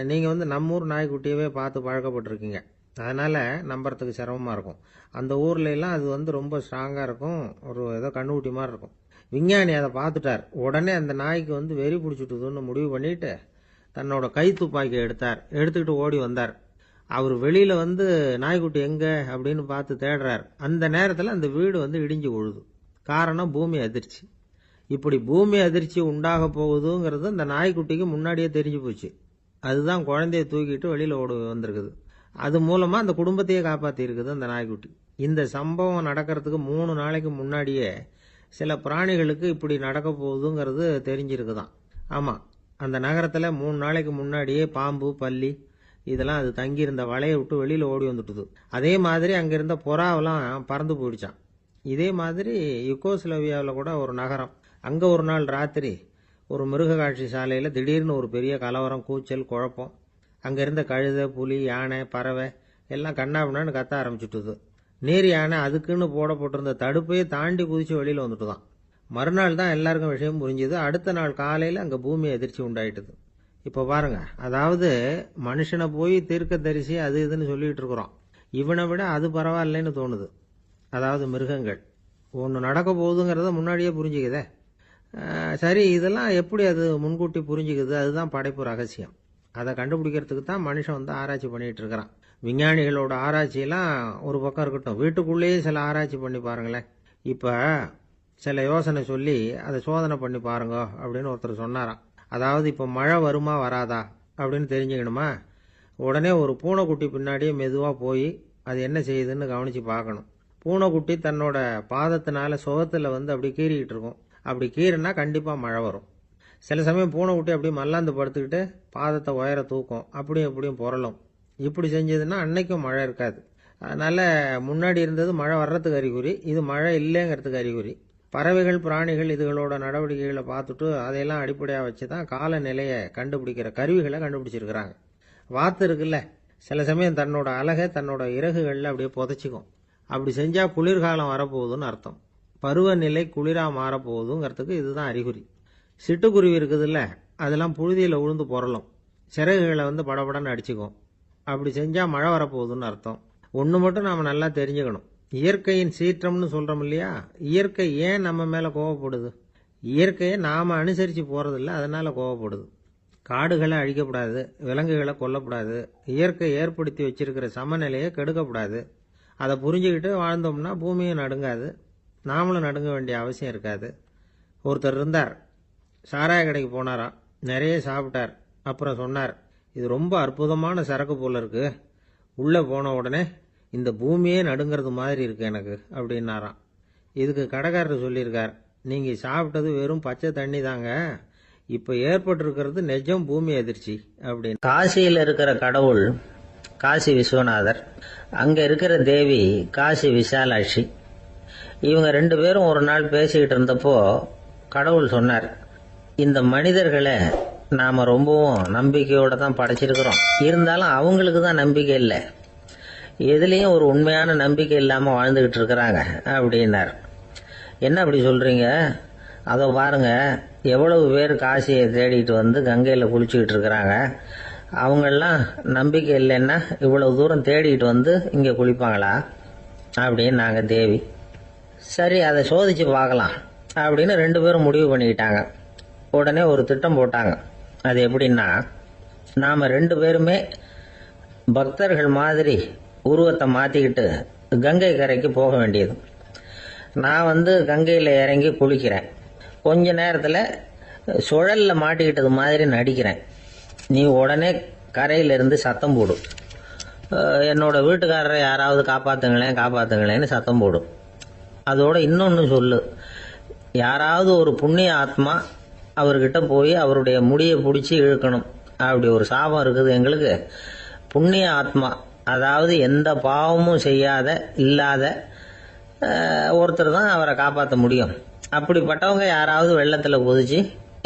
B: நீங்க நம்ம ஊர் நாய்க்குட்டியவே பார்த்து பழக்கப்பட்டிருக்கீங்க, அதனால நம்புறதுக்கு சிரமமா இருக்கும். அந்த ஊர்ல எல்லாம் அது ரொம்ப ஸ்ட்ராங்கா இருக்கும், ஒரு ஏதோ கண்ணுக்குட்டி மாதிரி இருக்கும். விஞ்ஞானி அதை பார்த்துட்டார். உடனே அந்த நாய்க்கு வெறி பிடிச்சிட்டுதுன்னு முடிவு பண்ணிட்டு தன்னோட கை துப்பாக்கி எடுத்துக்கிட்டு ஓடி வந்தார். அவர் வெளியில நாய்க்குட்டி எங்க அப்படின்னு பார்த்து தேடுறார். அந்த நேரத்துல அந்த வீடு இடிஞ்சு விழுது. காரணம் பூமி அதிர்ச்சி. இப்படி பூமி அதிர்ச்சி உண்டாக போகுதுங்கிறது அந்த நாய்க்குட்டிக்கு முன்னாடியே தெரிஞ்சு போச்சு. அதுதான் குழந்தைய தூக்கிட்டு வெளியில ஓடி வந்திருக்குது. அது மூலமா அந்த குடும்பத்தையே காப்பாத்தி இருக்குது அந்த நாய்க்குட்டி. இந்த சம்பவம் நடக்கிறதுக்கு 3 நாளைக்கு முன்னாடியே சில பிராணிகளுக்கு இப்படி நடக்க போகுதுங்கிறது தெரிஞ்சிருக்குதான். ஆமா, அந்த நகரத்துல 3 நாளைக்கு முன்னாடியே பாம்பு, பல்லி இதெல்லாம் அது தங்கியிருந்த வலையை விட்டு வெளியில ஓடி வந்துட்டுது. அதே மாதிரி அங்கிருந்த புறாவெல்லாம் பறந்து போயிடுச்சான். இதே மாதிரி யுகோஸ்லோவியாவில் கூட ஒரு நகரம், அங்க ஒரு நாள் ராத்திரி ஒரு மிருக காட்சி சாலையில திடீர்னு ஒரு பெரிய கலவரம், கூச்சல், குழப்பம். அங்க இருந்த கழுதை, புலி, யானை, பறவை எல்லாம் கண்ணாபின்னான்னு கத்த ஆரம்பிச்சுட்டுது. நீர் யானை அதுக்குன்னு போடப்பட்டிருந்த தடுப்பையே தாண்டி குதிச்சு வெளியில வந்துட்டுதான். மறுநாள் தான் எல்லாருக்கும் விஷயம் புரிஞ்சுது. அடுத்த நாள் காலையில அங்க பூமி அதிர்ச்சி உண்டாயிட்டுது. இப்ப பாருங்க, அதாவது மனுஷனை போய் தீர்க்க தரிசி அது இதுன்னு சொல்லிட்டு இருக்கிறோம். இவனை விட அது பரவாயில்லைன்னு தோணுது. அதாவது மிருகங்கள் ஒன்று நடக்க போகுதுங்கிறத முன்னாடியே புரிஞ்சுக்குதே. சரி, இதெல்லாம் எப்படி அது முன்கூட்டி புரிஞ்சுக்குது? அதுதான் படைப்பு ரகசியம். அதை கண்டுபிடிக்கிறதுக்கு தான் மனுஷன் வந்து ஆராய்ச்சி பண்ணிட்டு இருக்கிறான். விஞ்ஞானிகளோட ஆராய்ச்சியெல்லாம் ஒரு பக்கம் இருக்கட்டும், வீட்டுக்குள்ளேயே சில ஆராய்ச்சி பண்ணி பாருங்களேன். இப்ப சில யோசனை சொல்லி அதை சோதனை பண்ணி பாருங்க அப்படின்னு ஒருத்தர் சொன்னாராம். அதாவது இப்ப மழை வருமா வராதா அப்படின்னு தெரிஞ்சுக்கணுமா, உடனே ஒரு பூனைக்குட்டி பின்னாடியே மெதுவா போய் அது என்ன செய்யுதுன்னு கவனிச்சு பார்க்கணும். பூனைக்குட்டி தன்னோட பாதத்தினால சுகத்துல வந்து அப்படி கீறிக்கிட்டு இருக்கும். அப்படி கீறினா கண்டிப்பா மழை வரும். சில சமயம் பூனைக்குட்டி அப்படியே மல்லாந்து படுத்துக்கிட்டு பாதத்தை உயர தூக்கும், அப்படியும் எப்படியும் புரளும். இப்படி செஞ்சதுன்னா அன்னைக்கும் மழை இருக்காது. அதனால முன்னாடி இருந்தது மழை வர்றதுக்கு அறிகுறி, இது மழை இல்லைங்கிறதுக்கு அறிகுறி. பறவைகள், பிராணிகள் இதுகளோட நடவடிக்கைகளை பார்த்துட்டு அதையெல்லாம் அடிப்படையாக வச்சு தான் காலநிலையை கண்டுபிடிக்கிற கருவிகளை கண்டுபிடிச்சிருக்கிறாங்க. வாத்து இருக்குல்ல, சில சமயம் தன்னோட அழகை தன்னோட இறகுகளில் அப்படியே புதைச்சிக்கும். அப்படி செஞ்சா குளிர்காலம் வரப்போகுதுன்னு அர்த்தம். பருவநிலை குளிரா மாறப்போகுதுங்கிறதுக்கு இதுதான் அறிகுறி. சிட்டுக்குருவி இருக்குதுல்ல, அதெல்லாம் புழுதியில் உழுந்து புரளும், சிறகுகளை வந்து படபடன்னு அடிச்சுக்கும். அப்படி செஞ்சா மழை வரப்போகுதுன்னு அர்த்தம். ஒன்று மட்டும் நாம் நல்லா தெரிஞ்சுக்கணும், இயற்கையின் சீற்றம்னு சொல்றோம் இல்லையா, இயற்கை ஏன் நம்ம மேல கோவப்படுது? இயற்கையை நாம அனுசரிச்சு போறதில்ல, அதனால கோவப்படுது. காடுகளை அழிக்கப்படாது, விலங்குகளை கொல்லப்படாது, இயற்கை ஏற்படுத்தி வச்சிருக்கிற சமநிலையை கெடுக்கப்படாது. அதை புரிஞ்சுக்கிட்டு வாழ்ந்தோம்னா பூமியும் நடுங்காது, நாமளும் நடுங்க வேண்டிய அவசியம் இருக்காது. ஒருத்தர் இருந்தார், சாராய கடைக்கு போனாராம், நிறைய சாப்பிட்டார். அப்புறம் சொன்னார், இது ரொம்ப அற்புதமான சரக்கு போல இருக்கு, உள்ள போன உடனே இந்த பூமியே நடுங்கிறது மாதிரி இருக்கு எனக்கு அப்படின்னாராம். இதுக்கு கடைக்காரர் சொல்லியிருக்கார், நீங்க சாப்பிட்டது வெறும் பச்சை தண்ணி தாங்க, இப்ப ஏற்பட்டிருக்கிறது நிஜம் பூமி அதிர்ச்சி அப்படின்னு.
A: காசியில் இருக்கிற கடவுள் காசி விஸ்வநாதர், அங்க இருக்கிற தேவி காசி விசாலாட்சி. இவங்க 2 பேரும் ஒரு நாள் பேசிக்கிட்டு இருந்தப்போ கடவுள் சொன்னார், இந்த மனிதர்களை நாம ரொம்பவும் நம்பிக்கையோட தான் படைச்சிருக்கிறோம், இருந்தாலும் அவங்களுக்கு தான் நம்பிக்கை இல்லை, எதுலேயும் ஒரு உண்மையான நம்பிக்கை இல்லாமல் வாழ்ந்துகிட்டு இருக்கிறாங்க அப்படின்னார். என்ன அப்படி சொல்றீங்க? அதோ பாருங்க, எவ்வளவு பேர் காசியை தேடிட்டு வந்து கங்கையில் குளிச்சுக்கிட்டு இருக்கிறாங்க, அவங்கெல்லாம் நம்பிக்கை இல்லைன்னா இவ்வளவு தூரம் தேடிட்டு வந்து இங்கே குளிப்பாங்களா அப்படின்னு நாங்கள் தேவி. சரி, அதை சோதிச்சு பார்க்கலாம் அப்படின்னு 2 பேரும் முடிவு பண்ணிக்கிட்டாங்க. உடனே ஒரு திட்டம் போட்டாங்க. அது எப்படின்னா, நாம 2 பேருமே பக்தர்கள் மாதிரி உருவத்தை மாத்திக்கிட்டு கங்கை கரைக்கு போக வேண்டியது. நான் வந்து கங்கையில் இறங்கி குளிக்கிறேன், கொஞ்ச நேரத்தில் சுழல்ல மாட்டிக்கிட்டது மாதிரி நடிக்கிறேன். நீ உடனே கரையிலிருந்து சத்தம் போடும், என்னோட வீட்டுக்காரரை யாராவது காப்பாத்துங்களேன் காப்பாத்துங்களேன்னு சத்தம் போடும். அதோட இன்னொன்று சொல்லு, யாராவது ஒரு புண்ணிய ஆத்மா அவர்கிட்ட போய் அவருடைய முடியை பிடிச்சி இழுக்கணும். அப்படி ஒரு சாபம் இருக்குது எங்களுக்கு. புண்ணிய ஆத்மா, அதாவது எந்த பாவமும் செய்யாத இல்லாத ஒருத்தர் தான் அவரை காப்பாற்ற முடியும். அப்படிப்பட்டவங்க யாராவது வெள்ளத்தில் குதிச்சு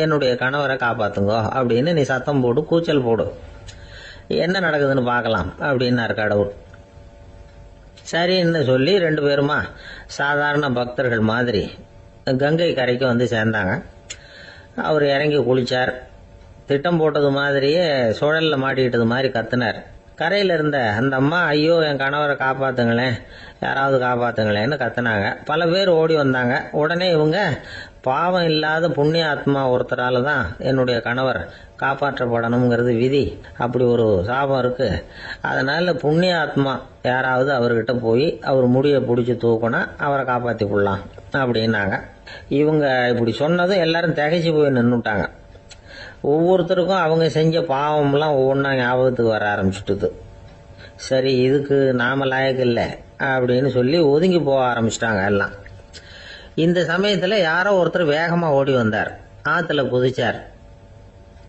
A: என்னுடைய கணவரை காப்பாத்துங்க அப்படின்னு நீ சத்தம் போடு, கூச்சல் போடு, என்ன நடக்குதுன்னு பார்க்கலாம் அப்படின்னாரு கடவுள். சரின்னு சொல்லி 2 பேருமா சாதாரண பக்தர்கள் மாதிரி கங்கை கரைக்கு வந்து சேர்ந்தாங்க. அவர் இறங்கி குளிச்சார். திட்டம் போட்டது மாதிரியே சுழல்ல மாட்டிக்கிட்டது மாதிரி கத்துனார். கரையில் இருந்த அந்த அம்மா, ஐயோ என் கணவரை காப்பாத்துங்களேன், யாராவது காப்பாத்துங்களேன்னு கத்துனாங்க. பல பேர் ஓடி வந்தாங்க. உடனே இவங்க, பாவம் இல்லாத புண்ணிய ஆத்மா ஒருத்தரால தான் என்னுடைய கணவர் காப்பாற்றப்படணுங்கிறது விதி, அப்படி ஒரு சாபம் இருக்கு, அதனால புண்ணிய ஆத்மா யாராவது அவர்கிட்ட போய் அவர் முடியை பிடிச்சி தூக்கினா அவரை காப்பாற்றி கொள்ளலாம் அப்படின்னாங்க. இவங்க இப்படி சொன்னதும் எல்லாரும் திகைச்சு போய் நின்றுட்டாங்க. ஒவ்வொருத்தருக்கும் அவங்க செஞ்ச பாவம்லாம் ஒவ்வொன்றா ஞாபகத்துக்கு வர ஆரம்பிச்சுட்டுது. சரி, இதுக்கு நாம லாயக்கு இல்லை அப்படின்னு சொல்லி ஒதுங்கி போக ஆரம்பிச்சிட்டாங்க எல்லாம். இந்த சமயத்தில் யாரோ ஒருத்தர் வேகமாக ஓடி வந்தார். ஆற்றுல குதிச்சார்.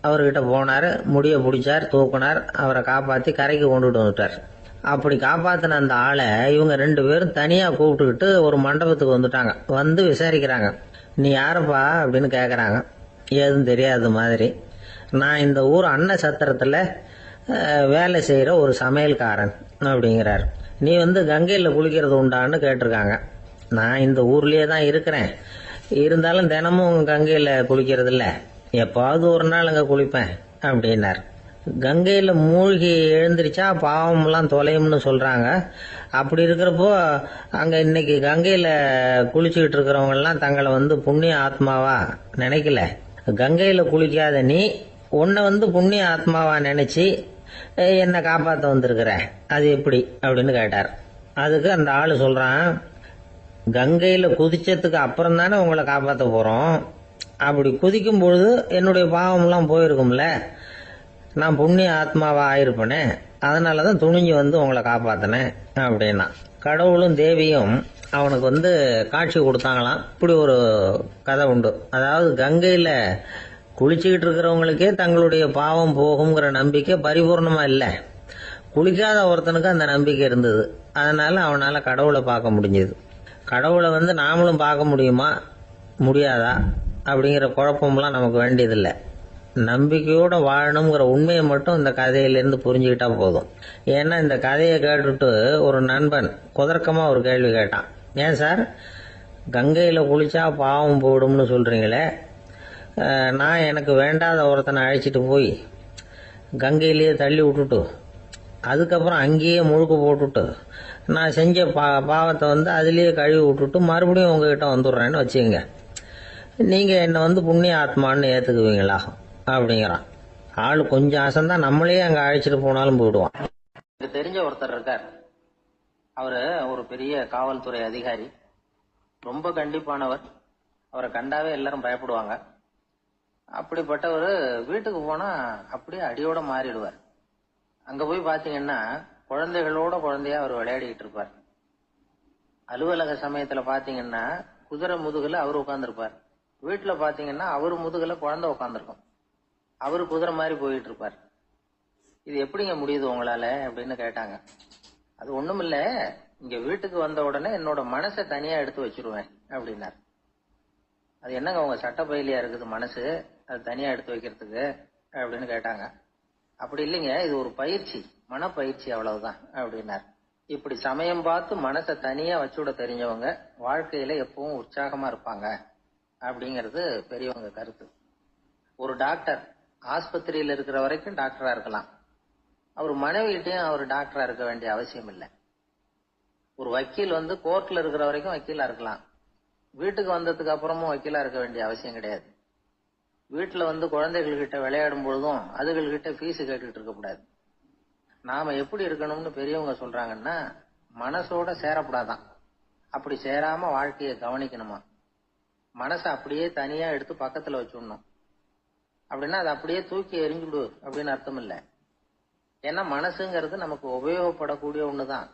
A: அவர்கிட்ட போனார், முடிய பிடிச்சார், தூக்குனார், அவரை காப்பாற்றி கரைக்கு கொண்டுட்டு வந்துட்டார். அப்படி காப்பாற்றின அந்த ஆளை இவங்க 2 பேரும் தனியாக கூப்பிட்டுக்கிட்டு ஒரு மண்டபத்துக்கு வந்துட்டாங்க. வந்து விசாரிக்கிறாங்க. நீ யாரப்பா அப்படின்னு கேட்குறாங்க. ஏதும் தெரியாத மாதிரி. நான் இந்த ஊர் அன்ன சத்திரத்தில் வேலை செய்கிற ஒரு சமையல்காரன் அப்படிங்கிறார். நீ வந்து கங்கையில் குளிக்கிறது உண்டான்னு கேட்டிருக்காங்க. நான் இந்த ஊர்லேயே தான் இருக்கிறேன், இருந்தாலும் தினமும் கங்கையில் குளிக்கிறது இல்லை, எப்பாவது ஒரு நாள் அங்கே குளிப்பேன் அப்படின்னார். கங்கையில் மூழ்கி எழுந்திரிச்சா பாவம்லாம் தொலையும்னு சொல்கிறாங்க. அப்படி இருக்கிறப்போ அங்கே இன்னைக்கு கங்கையில் குளிச்சுக்கிட்டு இருக்கிறவங்கெல்லாம் தங்களை வந்து புண்ணிய ஆத்மாவா நினைக்கல. கங்கையில் குளிக்காத நீ உன்னை வந்து புண்ணிய ஆத்மாவா நினைச்சு என்னை காப்பாற்ற வந்திருக்கிற, அது எப்படி அப்படின்னு கேட்டார். அதுக்கு அந்த ஆள் சொல்றான், கங்கையில் குதிச்சதுக்கு அப்புறம் தானே உங்களை காப்பாற்ற போறோம். அப்படி குதிக்கும் பொழுது என்னுடைய பாவம்லாம் போயிருக்கும்ல, நான் புண்ணிய ஆத்மாவா ஆயிருப்பேனே, அதனாலதான் துணிஞ்சு வந்து உங்களை காப்பாத்தினேன் அப்படின்னா. கடவுளும் தேவியும் அவனுக்கு வந்து காட்சி கொடுத்தாங்களாம். இப்படி ஒரு கதை உண்டு. அதாவது கங்கையில குளிச்சுக்கிட்டு இருக்கிறவங்களுக்கே தங்களுடைய பாவம் போகுங்கிற நம்பிக்கை பரிபூர்ணமா இல்லை. குளிக்காத ஒருத்தனுக்கு அந்த நம்பிக்கை இருந்தது. அதனால அவனால கடவுளை பார்க்க முடிஞ்சது. கடவுளை வந்து நாமளும் பார்க்க முடியுமா முடியாதா அப்படிங்கிற குழப்பம்லாம் நமக்கு வேண்டியதில்லை. நம்பிக்கையோட வாழணுங்கிற உண்மையை மட்டும் இந்த கதையிலேருந்து புரிஞ்சுக்கிட்டா போதும். ஏன்னா இந்த கதையை கேட்டுட்டு ஒரு நண்பன் குதர்க்கமா ஒரு கேள்வி கேட்டான். ஏன் சார், கங்கையில் குளிச்சா பாவம் போடும்னு சொல்றீங்களே, நான் எனக்கு வேண்டாத ஒருத்தனை அழைச்சிட்டு போய் கங்கையிலேயே தள்ளி விட்டுட்டு அதுக்கப்புறம் அங்கேயே முழுக்க போட்டுட்டு நான் செஞ்ச பாவத்தை வந்து அதுலேயே கழுவி விட்டுட்டு மறுபடியும் உங்ககிட்ட வந்துடுறேன்னு வச்சுக்கோங்க, நீங்கள் என்னை வந்து புண்ணிய ஆத்மான்னு ஏற்றுக்குவீங்களா அப்படிங்கிறான். ஆள் கொஞ்சம் ஆசைந்தான், நம்மளே அங்கே அழைச்சிட்டு போனாலும் போயிடுவான். எனக்கு தெரிஞ்ச ஒருத்தர் இருக்கார். அவரு ஒரு பெரிய காவல்துறை அதிகாரி, ரொம்ப கண்டிப்பானவர். அவரை கண்டாவே எல்லாரும் பயப்படுவாங்க. அப்படிப்பட்டவர் வீட்டுக்கு போனா அப்படியே அடியோட மாறிடுவார். அங்க போய் பாத்தீங்கன்னா குழந்தைகளோட குழந்தையா அவர் விளையாடிட்டு இருப்பார். அலுவலக சமயத்துல பாத்தீங்கன்னா குதிரை முதுகுல அவர் உட்கார்ந்துருப்பார். வீட்டுல பாத்தீங்கன்னா அவர் முதுகுல குழந்தை உட்காந்துருக்கும். அவரு குதிரை மாதிரி போயிட்டு இருப்பார். இது எப்படிங்க முடியுது உங்களால அப்படின்னு கேட்டாங்க. அது ஒண்ணுமில்ல, இங்க வீட்டுக்கு வந்த உடனே என்னோட மனசை தனியா எடுத்து வச்சிருவேன் அப்படின்னார். அது என்னங்க உங்க சட்டப்பயிலியா இருக்குது மனசு, அது தனியா எடுத்து வைக்கிறதுக்கு அப்படின்னு கேட்டாங்க. அப்படி இல்லைங்க, இது ஒரு பயிற்சி, மனப்பயிற்சி, அவ்வளவுதான் அப்படின்னார். இப்படி சமயம் பார்த்து மனசை தனியா வச்சுவிட தெரிஞ்சவங்க வாழ்க்கையில எப்பவும் உற்சாகமா இருப்பாங்க அப்படிங்கிறது பெரியவங்க கருத்து. ஒரு டாக்டர் ஆஸ்பத்திரியில இருக்கிற வரைக்கும் டாக்டரா இருக்கலாம். அவர் மனைவிகிட்டையும் அவர் டாக்டரா இருக்க வேண்டிய அவசியம் இல்லை. ஒரு வக்கீல் வந்து கோர்ட்ல இருக்கிற வரைக்கும் வக்கீலா இருக்கலாம். வீட்டுக்கு வந்ததுக்கு அப்புறமும் வக்கீலா இருக்க வேண்டிய அவசியம் கிடையாது. வீட்டுல வந்து குழந்தைகள் கிட்ட விளையாடும் பொழுதும் அதுகள் கிட்ட ஃபீஸ் கேட்டுட்டு இருக்க கூடாது. நாம எப்படி இருக்கணும்னு பெரியவங்க சொல்றாங்கன்னா, மனசோட சேரக்கூடாதான். அப்படி சேராம வாழ்க்கையை கவனிக்கணுமா. மனசை அப்படியே தனியா எடுத்து பக்கத்துல வச்சுடணும். அப்படின்னா அதை அப்படியே தூக்கி எறிஞ்சுடு அப்படின்னு அர்த்தம் இல்லை. ஏன்னா மனசுங்கிறது நமக்கு உபயோகப்படக்கூடிய ஒண்ணுதான்.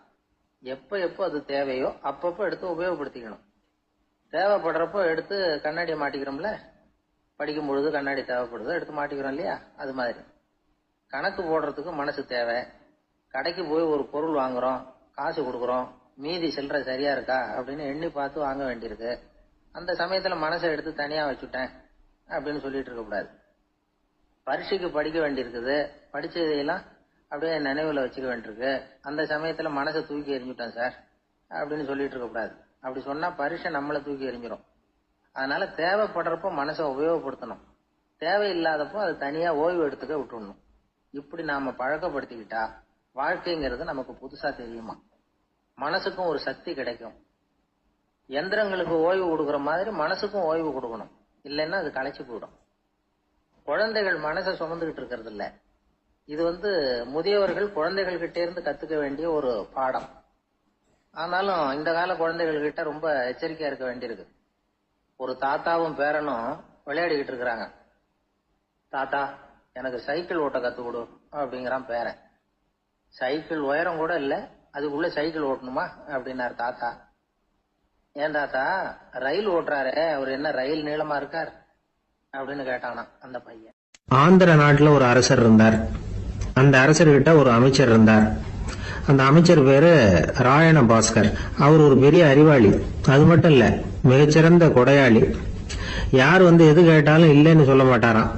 A: எப்ப அது தேவையோ அப்பப்போ எடுத்து உபயோகப்படுத்திக்கணும். தேவைப்படுறப்போ எடுத்து கண்ணாடியை மாட்டிக்கிறோம்ல, படிக்கும் பொழுது கண்ணாடி தேவைப்படுது, எடுத்து மாட்டிக்கிறோம் இல்லையா, அது மாதிரி கணக்கு போடுறதுக்கு மனசு தேவை. கடைக்கு போய் ஒரு பொருள் வாங்குறோம், காசு கொடுக்குறோம், மீதி சில்லறை சரியா இருக்கா அப்படின்னு எண்ணி பார்த்து வாங்க வேண்டியிருக்கு. அந்த சமயத்துல மனசை எடுத்து தனியா வச்சுட்டேன் அப்படின்னு சொல்லிட்டு இருக்க கூடாது. பரீட்சைக்கு படிக்க வேண்டியிருக்குது, படிச்சதையெல்லாம் அப்படியே நினைவுல வச்சுக்க வேண்டியிருக்கு, அந்த சமயத்துல மனசை தூக்கி எறிஞ்சுட்டேன் சார் அப்படின்னு சொல்லிட்டு இருக்க கூடாது. அப்படி சொன்னா பரீட்சை நம்மளை தூக்கி எறிஞ்சிடும். அதனால தேவைப்படுறப்போ மனசை உபயோகப்படுத்தணும், தேவையில்லாதப்போ அது தனியா ஓய்வு எடுத்துக்க விட்டுடணும். இப்படி நாம பழக்கப்படுத்திக்கிட்டா வாழ்க்கைங்கிறது நமக்கு புதுசா தெரியுமா. மனசுக்கும் ஒரு சக்தி கிடைக்கும். எந்திரங்களுக்கு ஓய்வு கொடுக்குற மாதிரி மனசுக்கும் ஓய்வு கொடுக்கணும், இல்லைன்னா அது களைச்சு போயிடும். குழந்தைகள் மனசை சுமந்துகிட்டு இருக்கிறது இல்ல. இது வந்து முதியவர்கள் குழந்தைகள் கிட்டே இருந்து கத்துக்க வேண்டிய ஒரு பாடம். ஆனாலும் இந்த கால குழந்தைகள் கிட்ட ரொம்ப எச்சரிக்கையா இருக்க வேண்டியிருக்கு. ஒரு தாத்தாவும் பேரனும் விளையாடிக்கிட்டு இருக்கிறாங்க. தாத்தா, எனக்கு சைக்கிள் ஓட்ட கத்து கொடு அப்படிங்கிறான் பேரன். சைக்கிள் உயரம் கூட இல்ல, அதுக்குள்ள சைக்கிள் ஓட்டணுமா அப்படின்னாரு தாத்தா. ஏன் தாத்தா, ரயில் ஓட்டுறாரு, அவர் என்ன ரயில் நீளமா இருக்கார் அப்படின்னு கேட்டானா அந்த பையன்.
B: ஆந்திர நாட்டுல ஒரு அரசர் இருந்தார். அந்த அரசர்கிட்ட ஒரு அமைச்சர் இருந்தார். அந்த அமைச்சர் பேரு ராயண பாஸ்கர். அவர் ஒரு பெரிய அறிவாளி. அது மட்டும் இல்ல, மிகச்சிறந்த கொடையாளி. யார் எது கேட்டாலும் இல்லைன்னு சொல்ல மாட்டாராம்.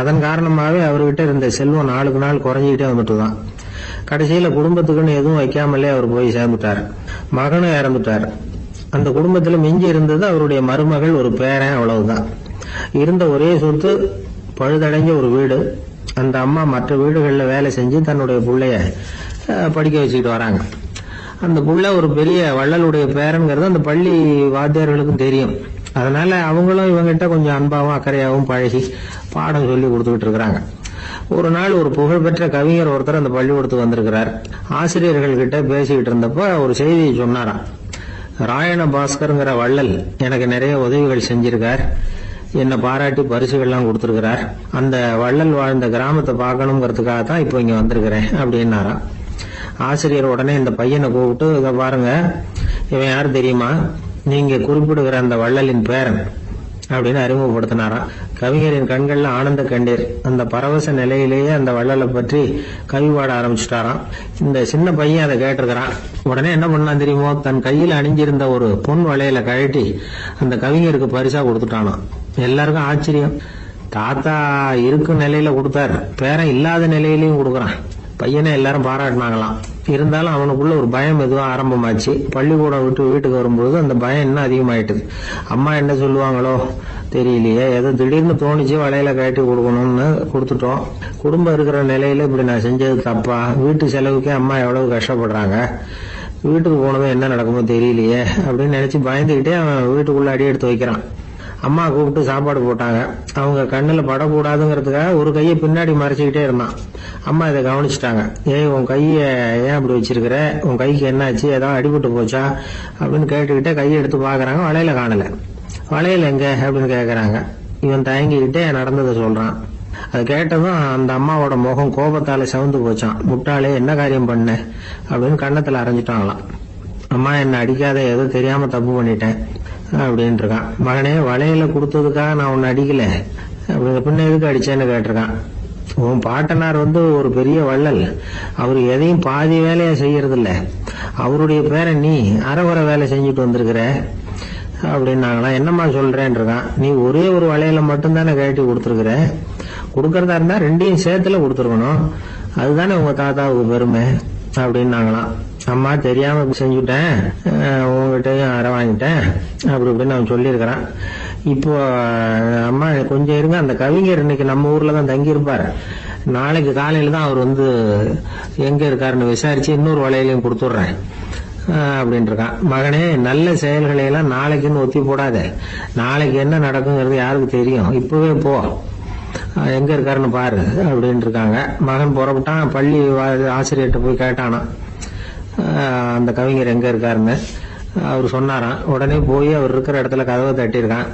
B: அதன் காரணமாவே அவர்கிட்ட இருந்த செல்வம் நாளுக்கு நாள் குறைஞ்சிக்கிட்டே வந்துட்டுதான். கடைசியில குடும்பத்துக்குன்னு எதுவும் வைக்காமலே அவர் போய் சேர்ந்துட்டார். மகனும் இறந்துட்டார். அந்த குடும்பத்துல மிஞ்சி இருந்தது அவருடைய மருமகள், ஒரு பேரன், அவ்வளவுதான். இருந்த ஒரே சொத்து பழுதடைஞ்ச ஒரு வீடு. அந்த அம்மா மற்ற வீடுகள்ல வேலை செஞ்சு தன்னுடைய பிள்ளைய படிக்க வச்சுக்கிட்டு வராங்க. அந்த புள்ள ஒரு பெரிய வள்ளலுடைய பேரன்கிறது அந்த பள்ளி வாத்தியார்களுக்கும் தெரியும். அதனால அவங்களும் இவங்கிட்ட கொஞ்சம் அன்பாவும் அக்கறையாவும் பழகி பாடம் சொல்லி கொடுத்துக்கிட்டு இருக்கிறாங்க. ஒரு நாள் ஒரு புகழ்பெற்ற கவிஞர் ஒருத்தர் அந்த பள்ளிக்கூடத்துக்கு வந்திருக்கிறார். ஆசிரியர்கள் கிட்ட பேசிக்கிட்டு இருந்தப்ப ஒரு செய்தியை சொன்னாராம். ராயண பாஸ்கர்ங்கிற வள்ளல் எனக்கு நிறைய உதவிகள் செஞ்சிருக்கார், என்னை பாராட்டி பரிசுகள்லாம் கொடுத்திருக்கிறார். அந்த வள்ளல் வாழ்ந்த கிராமத்தை பார்க்கணுங்கிறதுக்காக தான் இப்போ இங்க வந்திருக்கிறேன் அப்படின்னாராம். ஆசிரியர் உடனே இந்த பையனை கூப்பிட்டு, இதை பாருங்க, இவன் யாரு தெரியுமா, நீங்க குறிப்பிடுகிற அந்த வள்ளலின் பேரன் அப்படின்னு அறிமுகப்படுத்தினாராம். கவிஞரின் கண்கள்ல ஆனந்த கண்ணீர். அந்த பரவச நிலையிலேயே அந்த வள்ளலை பற்றி கவி பாட ஆரம்பிச்சுட்டாராம். இந்த சின்ன பையன் அதை கேட்டிருக்கிறான். உடனே என்ன பண்ணான் தெரியுமோ, தன் கையில் அணிஞ்சிருந்த ஒரு பொன் வளையல கழட்டி அந்த கவிஞருக்கு பரிசா கொடுத்துட்டானாம். எல்லாருக்கும் ஆச்சரியம். தாத்தா இருக்கும் நிலையில கொடுத்தார், பேரன் இல்லாத நிலையிலையும் கொடுக்கறான். பையனை எல்லாரும் பாராட்டினாங்களாம். இருந்தாலும் அவனுக்குள்ள ஒரு பயம் எதுவும் ஆரம்பமாச்சு. பள்ளிக்கூடம் விட்டு வீட்டுக்கு வரும்போது அந்த பயம் இன்னும் அதிகமாயிட்டுது. அம்மா என்ன சொல்லுவாங்களோ தெரியலையே, ஏதோ திடீர்னு தோணிச்சு வளையல கட்டி கொடுக்கணும்னு கொடுத்துட்டோம். குடும்பம் இருக்கிற நிலையில இப்படி நான் செஞ்சது தப்பா, வீட்டு செலவுக்கே அம்மா எவ்வளவு கஷ்டப்படுறாங்க, வீட்டுக்கு போனதும் என்ன நடக்குமோ தெரியலையே அப்படின்னு நினைச்சு பயந்துகிட்டே அவன் வீட்டுக்குள்ள அடி எடுத்து வைக்கிறான். அம்மா கூப்பிட்டு சாப்பாடு போட்டாங்க. அவங்க கண்ணுல படக்கூடாதுங்கிறதுக்காக ஒரு கையை பின்னாடி மறைச்சுக்கிட்டே இருந்தான். அம்மா இதை கவனிச்சுட்டாங்க. ஏய், உன் கைய ஏன் அப்படி வச்சிருக்கிற, உன் கைக்கு என்னாச்சு, ஏதாவது அடிபட்டு போச்சா அப்படின்னு கேட்டுக்கிட்டே கையை எடுத்து பாக்குறாங்க. வளையல காணல. வளையல் எங்க அப்படின்னு கேக்குறாங்க. இவன் தயங்கிக்கிட்டே நடந்ததை சொல்றான். அது கேட்டதும் அந்த அம்மாவோட முகம் கோபத்தால செவந்து போச்சான். முட்டாளே, என்ன காரியம் பண்ண அப்படின்னு கன்னத்துல அரைஞ்சிட்டாங்களாம். அம்மா, என்ன அடிக்காத, ஏதோ தெரியாம தப்பு பண்ணிட்டேன் அப்படின்னு இருக்கான். மகனே, வளையல கொடுத்ததுக்காக நான் உன்னை அடிக்கல, அப்படி பின்ன எதுக்கு அடிச்சேன்னு கேட்டிருக்கான். உன் பாட்டனார் ஒரு பெரிய வள்ளல், அவரு எதையும் பாதி வேலையை செய்யறது இல்ல, அவருடைய பேரை நீ அரைகுறை வேலை செஞ்சுட்டு வந்திருக்கிற அப்படின்னாங்களாம். என்னம்மா சொல்றேன்னு இருக்கான். நீ ஒரே ஒரு வளையல மட்டும்தானே கட்டி கொடுத்துருக்குற, கொடுக்கறதா இருந்தா ரெண்டையும் சேர்த்துல கொடுத்துருக்கணும், அதுதானே உங்க தாத்தாவுக்கு பெருமை அப்படின்னாங்களாம். அம்மா, தெரியாம செஞ்சுட்டேன், உங்ககிட்டயும் அரை வாங்கிட்டேன் அப்படி இப்படின்னு அவன் சொல்லியிருக்கிறான். இப்போ அம்மா கொஞ்சம் இருங்க, அந்த கவிஞர் இன்னைக்கு நம்ம ஊர்ல தான் தங்கி இருப்பாரு, நாளைக்கு காலையில தான் அவர் எங்க இருக்காருன்னு விசாரிச்சு இன்னொரு வளையலையும் கொடுத்துட்றேன் அப்படின்னு இருக்கான். மகனே, நல்ல செயல்களை எல்லாம் நாளைக்குன்னு ஒத்தி போடாத, நாளைக்கு என்ன நடக்குங்கிறது யாருக்கு தெரியும், இப்பவே போ, எங்க இருக்காருன்னு பாரு அப்படின்னு இருக்காங்க. மகன் புறப்பட்டான். பள்ளி ஆசிரியர்கிட்ட போய் கேட்டானா அந்த கவிஞர் எங்க இருக்காருன்னு. அவர் சொன்னாராம். உடனே போய் அவர் இருக்கிற இடத்துல கதவை தட்டியிருக்கான்.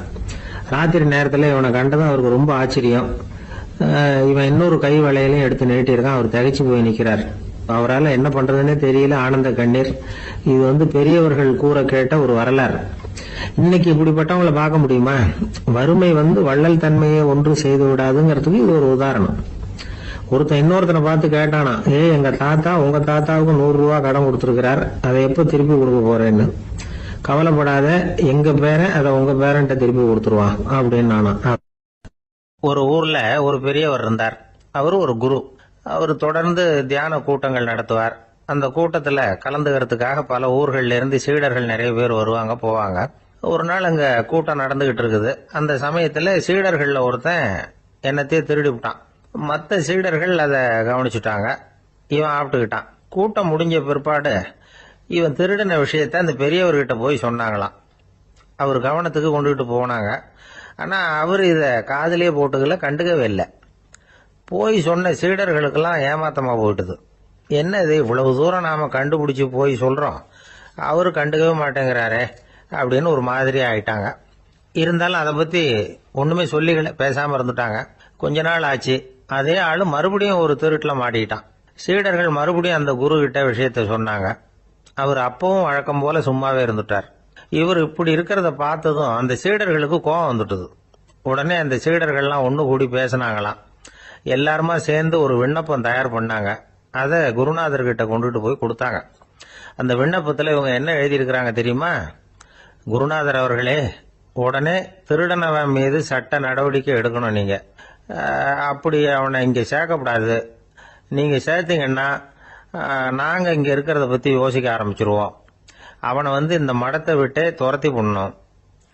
B: ராத்திரி நேரத்துல இவனை கண்டதும் அவருக்கு ரொம்ப ஆச்சரியம். இவன் இன்னொரு கை வளையலையும் எடுத்து நீட்டியிருக்கான். அவர் திகைச்சு போய் நிக்கிறார். அவரால் என்ன பண்றதுன்னே தெரியல. ஆனந்த கண்ணீர். இது பெரியவர்கள் கூற கேட்ட ஒரு வரலாறு. இன்னைக்கு இப்படிப்பட்டவங்களை பார்க்க முடியுமா? வறுமை வள்ளல் தன்மையை ஒன்று செய்து விடாதுங்கிறதுக்கு இது ஒரு உதாரணம். ஒருத்தன் இன்னொருத்தனை பார்த்து கேட்டானா, எங்க தாத்தா உங்க தாத்தாவுக்கு 100 ரூபா கடன் கொடுத்திருக்கிறார், அதை எப்ப திருப்பி கொடுக்க போறேன்னு. கவலைப்படாத, எங்க பேரன் அதை உங்க பேரன்ட்ட திருப்பி கொடுத்துருவான் அப்படின்னு நானா.
A: ஒரு ஊர்ல ஒரு பெரியவர் இருந்தார். அவரு ஒரு குரு. அவர் தொடர்ந்து தியான கூட்டங்கள் நடத்துவார். அந்த கூட்டத்துல கலந்துக்கிறதுக்காக பல ஊர்கள்ல இருந்து சீடர்கள் நிறைய பேர் வருவாங்க போவாங்க. ஒரு நாள் அங்க கூட்டம் நடந்துகிட்டு இருக்குது. அந்த சமயத்துல சீடர்கள்ல ஒருத்தன் என்னத்தையே திருடி விட்டான். மற்ற சீடர்கள் அதை கவனிச்சுட்டாங்க. இவன் ஆப்பிட்டுக்கிட்டான். கூட்டம் முடிஞ்ச பிற்பாடு இவன் திருடின விஷயத்த அந்த பெரியவர்கிட்ட போய் சொன்னாங்களாம். அவர் கவனத்துக்கு கொண்டுகிட்டு போனாங்க. ஆனா அவர் இத காதலியே போட்டுக்கல, கண்டுக்கவே இல்லை. போய் சொன்ன சீடர்களுக்கெல்லாம் ஏமாத்தமா போயிட்டுது. என்ன இது, இவ்வளவு தூரம் நாம கண்டுபிடிச்சு போய் சொல்றோம், அவரு கண்டுக்கவே மாட்டேங்கிறாரே அப்படின்னு ஒரு மாதிரி ஆயிட்டாங்க. இருந்தாலும் அதை பத்தி ஒண்ணுமே சொல்லிக்கல, பேசாம இருந்துட்டாங்க. கொஞ்ச நாள் ஆச்சு. அதே ஆளு மறுபடியும் ஒரு திருட்டுல மாட்டிக்கிட்டான். சீடர்கள் மறுபடியும் அந்த குரு கிட்ட விஷயத்த சொன்னாங்க. அவர் அப்பவும் வழக்கம் போல சும்மாவே இருந்துட்டார். இவர் இப்படி இருக்கிறத பார்த்ததும் அந்த சீடர்களுக்கு கோபம் வந்துட்டுது. உடனே அந்த சீடர்கள்லாம் ஒண்ணு கூடி பேசினாங்களாம். எல்லாருமா சேர்ந்து ஒரு விண்ணப்பம் தயார் பண்ணாங்க. அதை குருநாதர்கிட்ட கொண்டுட்டு போய் கொடுத்தாங்க. அந்த விண்ணப்பத்துல இவங்க என்ன எழுதியிருக்கிறாங்க தெரியுமா? குருநாதர் அவர்களே, உடனே திருடனவன் மீது சட்ட நடவடிக்கை எடுக்கணும். நீங்க அப்படி அவனை இங்க சேர்க்கப்படாது. நீங்க சேர்த்தீங்கன்னா நாங்க இங்க இருக்கிறத பத்தி யோசிக்க ஆரம்பிச்சிருவோம். அவனை இந்த மடத்தை விட்டே துரத்தி பண்ணணும்.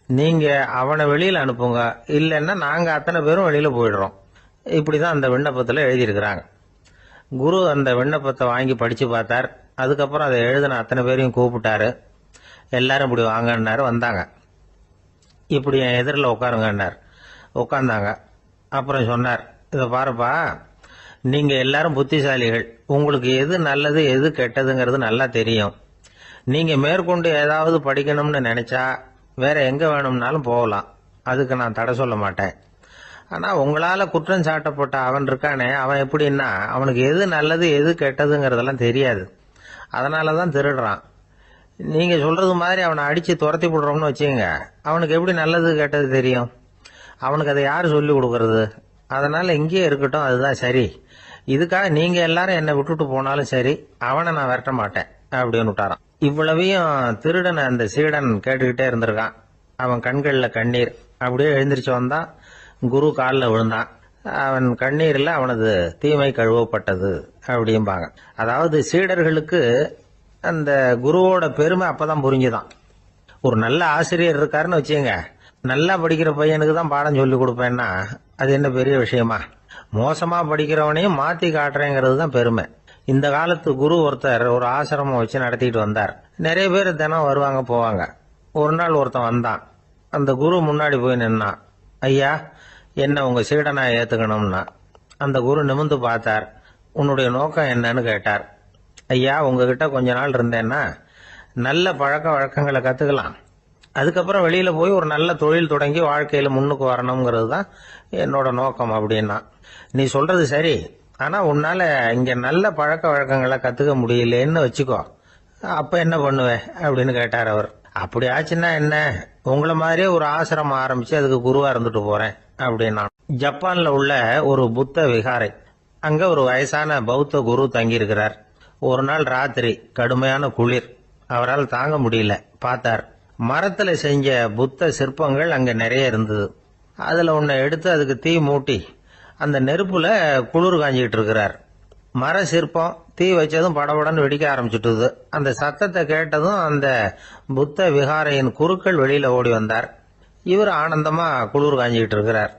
A: நீங்க அவனை வெளியில அனுப்புங்க, இல்லைன்னா நாங்க அத்தனை பேரும் வெளியில போயிடுறோம். இப்படிதான் அந்த விண்ணப்பத்துல எழுதியிருக்கிறாங்க. குரு அந்த விண்ணப்பத்தை வாங்கி படிச்சு பார்த்தார். அதுக்கப்புறம் அதை எழுதின அத்தனை பேரையும் கூப்பிட்டாரு. எல்லாரும் இப்படி வாங்கன்னாரு. வந்தாங்க. இப்படி என் எதிரில் உட்காருங்கன்னார். உட்கார்ந்தாங்க. அப்புறம் சொன்னார், இதை பாருப்பா, நீங்க எல்லாரும் புத்திசாலிகள். உங்களுக்கு எது நல்லது எது கெட்டதுங்கிறது நல்லா தெரியும். நீங்க மேற்கொண்டு ஏதாவது படிக்கணும்னு நினைச்சா வேற எங்க வேணும்னாலும் போகலாம். அதுக்கு நான் தடை சொல்ல மாட்டேன். ஆனா உங்களால குற்றம் சாட்டப்பட்ட அவன் இருக்கானே, அவன் எப்படின்னா அவனுக்கு எது நல்லது எது கெட்டதுங்கிறதெல்லாம் தெரியாது. அதனாலதான் திருடுறான். நீங்க சொல்றது மாதிரி அவனை அடிச்சு துரத்தி விடுறோம்னு வச்சுங்க, அவனுக்கு எப்படி நல்லது கெட்டது தெரியும்? அவனுக்கு அதை யாரு சொல்லி கொடுக்கறது? அதனால இங்கேயே இருக்கட்டும், அதுதான் சரி. இதுக்காக நீங்க எல்லாரும் என்னை விட்டுட்டு போனாலும் சரி, அவனை நான் விரட்ட மாட்டேன் அப்படின்னு விட்டாரான். இவ்வளவையும் திருடனை அந்த சீடன் கேட்டுக்கிட்டே இருந்திருக்கான். அவன் கண்கள்ல கண்ணீர். அப்படியே எழுந்திரிச்சு வந்தான். குரு காலில் விழுந்தான். அவன் கண்ணீர்ல அவனது தீமை கழுவப்பட்டது அப்படிம்பாங்க. அதாவது சீடர்களுக்கு அந்த குருவோட பெருமை அப்பதான் புரிஞ்சுதான். ஒரு நல்ல ஆசிரியர் இருக்காருன்னு வச்சுங்க, நல்லா படிக்கிற பையனுக்கு தான் பாடம் சொல்லி கொடுப்பேன்னா அது என்ன பெரிய விஷயமா? மோசமா படிக்கிறவனையும் மாத்தி காட்டுறேங்கிறது தான் பெருமை. இந்த காலத்து குரு ஒருத்தர் ஒரு ஆசிரமம் வச்சு நடத்திட்டு வந்தார். நிறைய பேர் தினம் வருவாங்க போவாங்க. ஒரு நாள் ஒருத்தன் வந்தான். அந்த குரு முன்னாடி போய் நின்னான். ஐயா, என்ன உங்க சீடனா ஏத்துக்கணும்னா. அந்த குரு நிமிர்ந்து பார்த்தார். உன்னுடைய நோக்கம் என்னன்னு கேட்டார். ஐயா, உங்ககிட்ட கொஞ்ச நாள் இருந்தேன்னா நல்ல பழக்க வழக்கங்களை கத்துக்கலாம். அதுக்கப்புறம் வெளியில போய் ஒரு நல்ல தொழில் தொடங்கி வாழ்க்கையில முன்னுக்கு வரணுங்கிறது தான் என்னோட நோக்கம் அப்படின்னா. நீ சொல்றது சரி, ஆனா உன்னால இங்க நல்ல பழக்க வழக்கங்களை கத்துக்க முடியலன்னு வச்சுக்கோ, அப்ப என்ன பண்ணுவ அப்படின்னு கேட்டார் அவர். அப்படி ஆச்சுன்னா என்ன, உங்களை மாதிரியே ஒரு ஆசிரமம் ஆரம்பிச்சு அதுக்கு குருவா இருந்துட்டு போறேன் அப்படின்னா. ஜப்பான்ல உள்ள ஒரு புத்த விகாரை, அங்க ஒரு வயசான பௌத்த குரு தங்கி இருக்கிறார். ஒரு நாள் ராத்திரி கடுமையான குளிர். அவரால் தாங்க முடியல. பார்த்தார், மரத்துல செஞ்ச புத்த சிற்பங்கள் அங்க நிறைய இருந்தது. அதுல ஒன்ன எடுத்து அதுக்கு தீ மூட்டி அந்த நெருப்புல குளிர் காஞ்சிக்கிட்டு இருக்கிறார். மர சிற்பம் தீ வச்சதும் படபடன்னு வெடிக்க ஆரம்பிச்சுட்டுது. அந்த சத்தத்தை கேட்டதும் அந்த புத்த விகாரையின் குருக்கள் வெளியில ஓடி வந்தார். இவர் ஆனந்தமா குளிர் காஞ்சிக்கிட்டு இருக்கிறார்.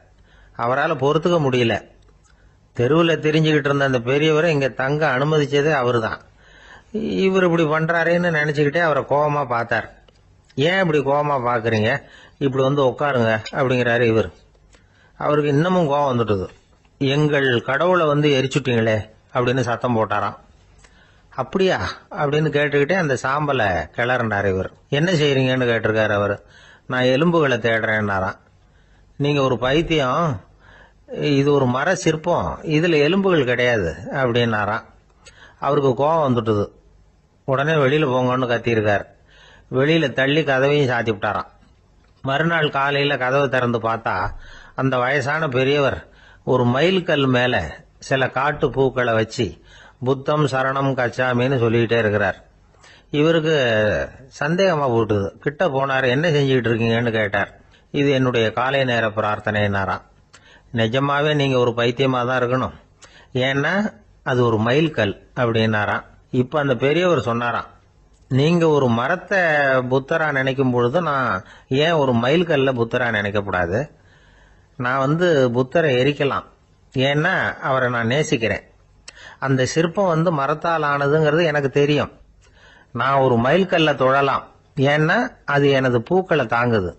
A: அவரால் பொறுத்துக்க முடியல. தெருவில் தெரிஞ்சுக்கிட்டு இருந்த அந்த பெரியவரை இங்க தங்க அனுமதிச்சதே அவரு தான். இவர் இப்படி பண்றாருன்னு நினைச்சுக்கிட்டே அவரை கோபமா பார்த்தார். ஏன் இப்படி கோபமா பாக்குறீங்க, இப்படி உட்காருங்க அப்படிங்கிறாரு இவர். அவருக்கு இன்னமும் கோபம் வந்துட்டுது. எங்கள் கடவுளை எரிச்சுட்டீங்களே அப்படின்னு சத்தம் போட்டாராம். அப்படியா அப்படின்னு கேட்டுக்கிட்டே அந்த சாம்பலை கிளறினார் இவர். என்ன செய்யறீங்கன்னு கேட்டிருக்காரு அவர். நான் எலும்புகளை தேடுறேன்னாராம். நீங்க ஒரு பைத்தியம், இது ஒரு மர சிற்பம், இதுல எலும்புகள் கிடையாது அப்படின்னாராம். அவருக்கு கோபம் வந்துட்டுது. உடனே வெளியில போங்கன்னு கத்தியிருக்காரு. வெளியில தள்ளி கதவையும் சாத்தி விட்டாராம். மறுநாள் காலையில கதவை திறந்து பார்த்தா அந்த வயசான பெரியவர் ஒரு மைல்கல் மேல சில காட்டு பூக்களை வச்சு புத்தம் சரணம் கச்சாமின்னு சொல்லிக்கிட்டே இருக்கிறார். இவருக்கு சந்தேகமா போட்டுது. கிட்ட போனார். என்ன செஞ்சுக்கிட்டு இருக்கீங்கன்னு கேட்டார். இது என்னுடைய காலை நேர பிரார்த்தனைனாராம். நிஜமாவே நீங்க ஒரு பைத்தியமா தான் இருக்கணும், ஏன்னா அது ஒரு மைல்கல் அப்படின்னாராம். இப்ப அந்த பெரியவர் சொன்னாராம், நீங்க ஒரு மரத்தை புத்தரா நினைக்கும் பொழுது நான் ஏன் ஒரு மைல்கல்ல புத்தரா நினைக்கப்படாது? நான் புத்தரை எரிக்கலாம், ஏன்னா அவரை நான் நேசிக்கிறேன். அந்த சிற்பம் மரத்தால் ஆனதுங்கிறது எனக்கு தெரியும். நான் ஒரு மைல்கல்ல தொழலாம், ஏன்னா அது எனது பூக்களை தாங்குது.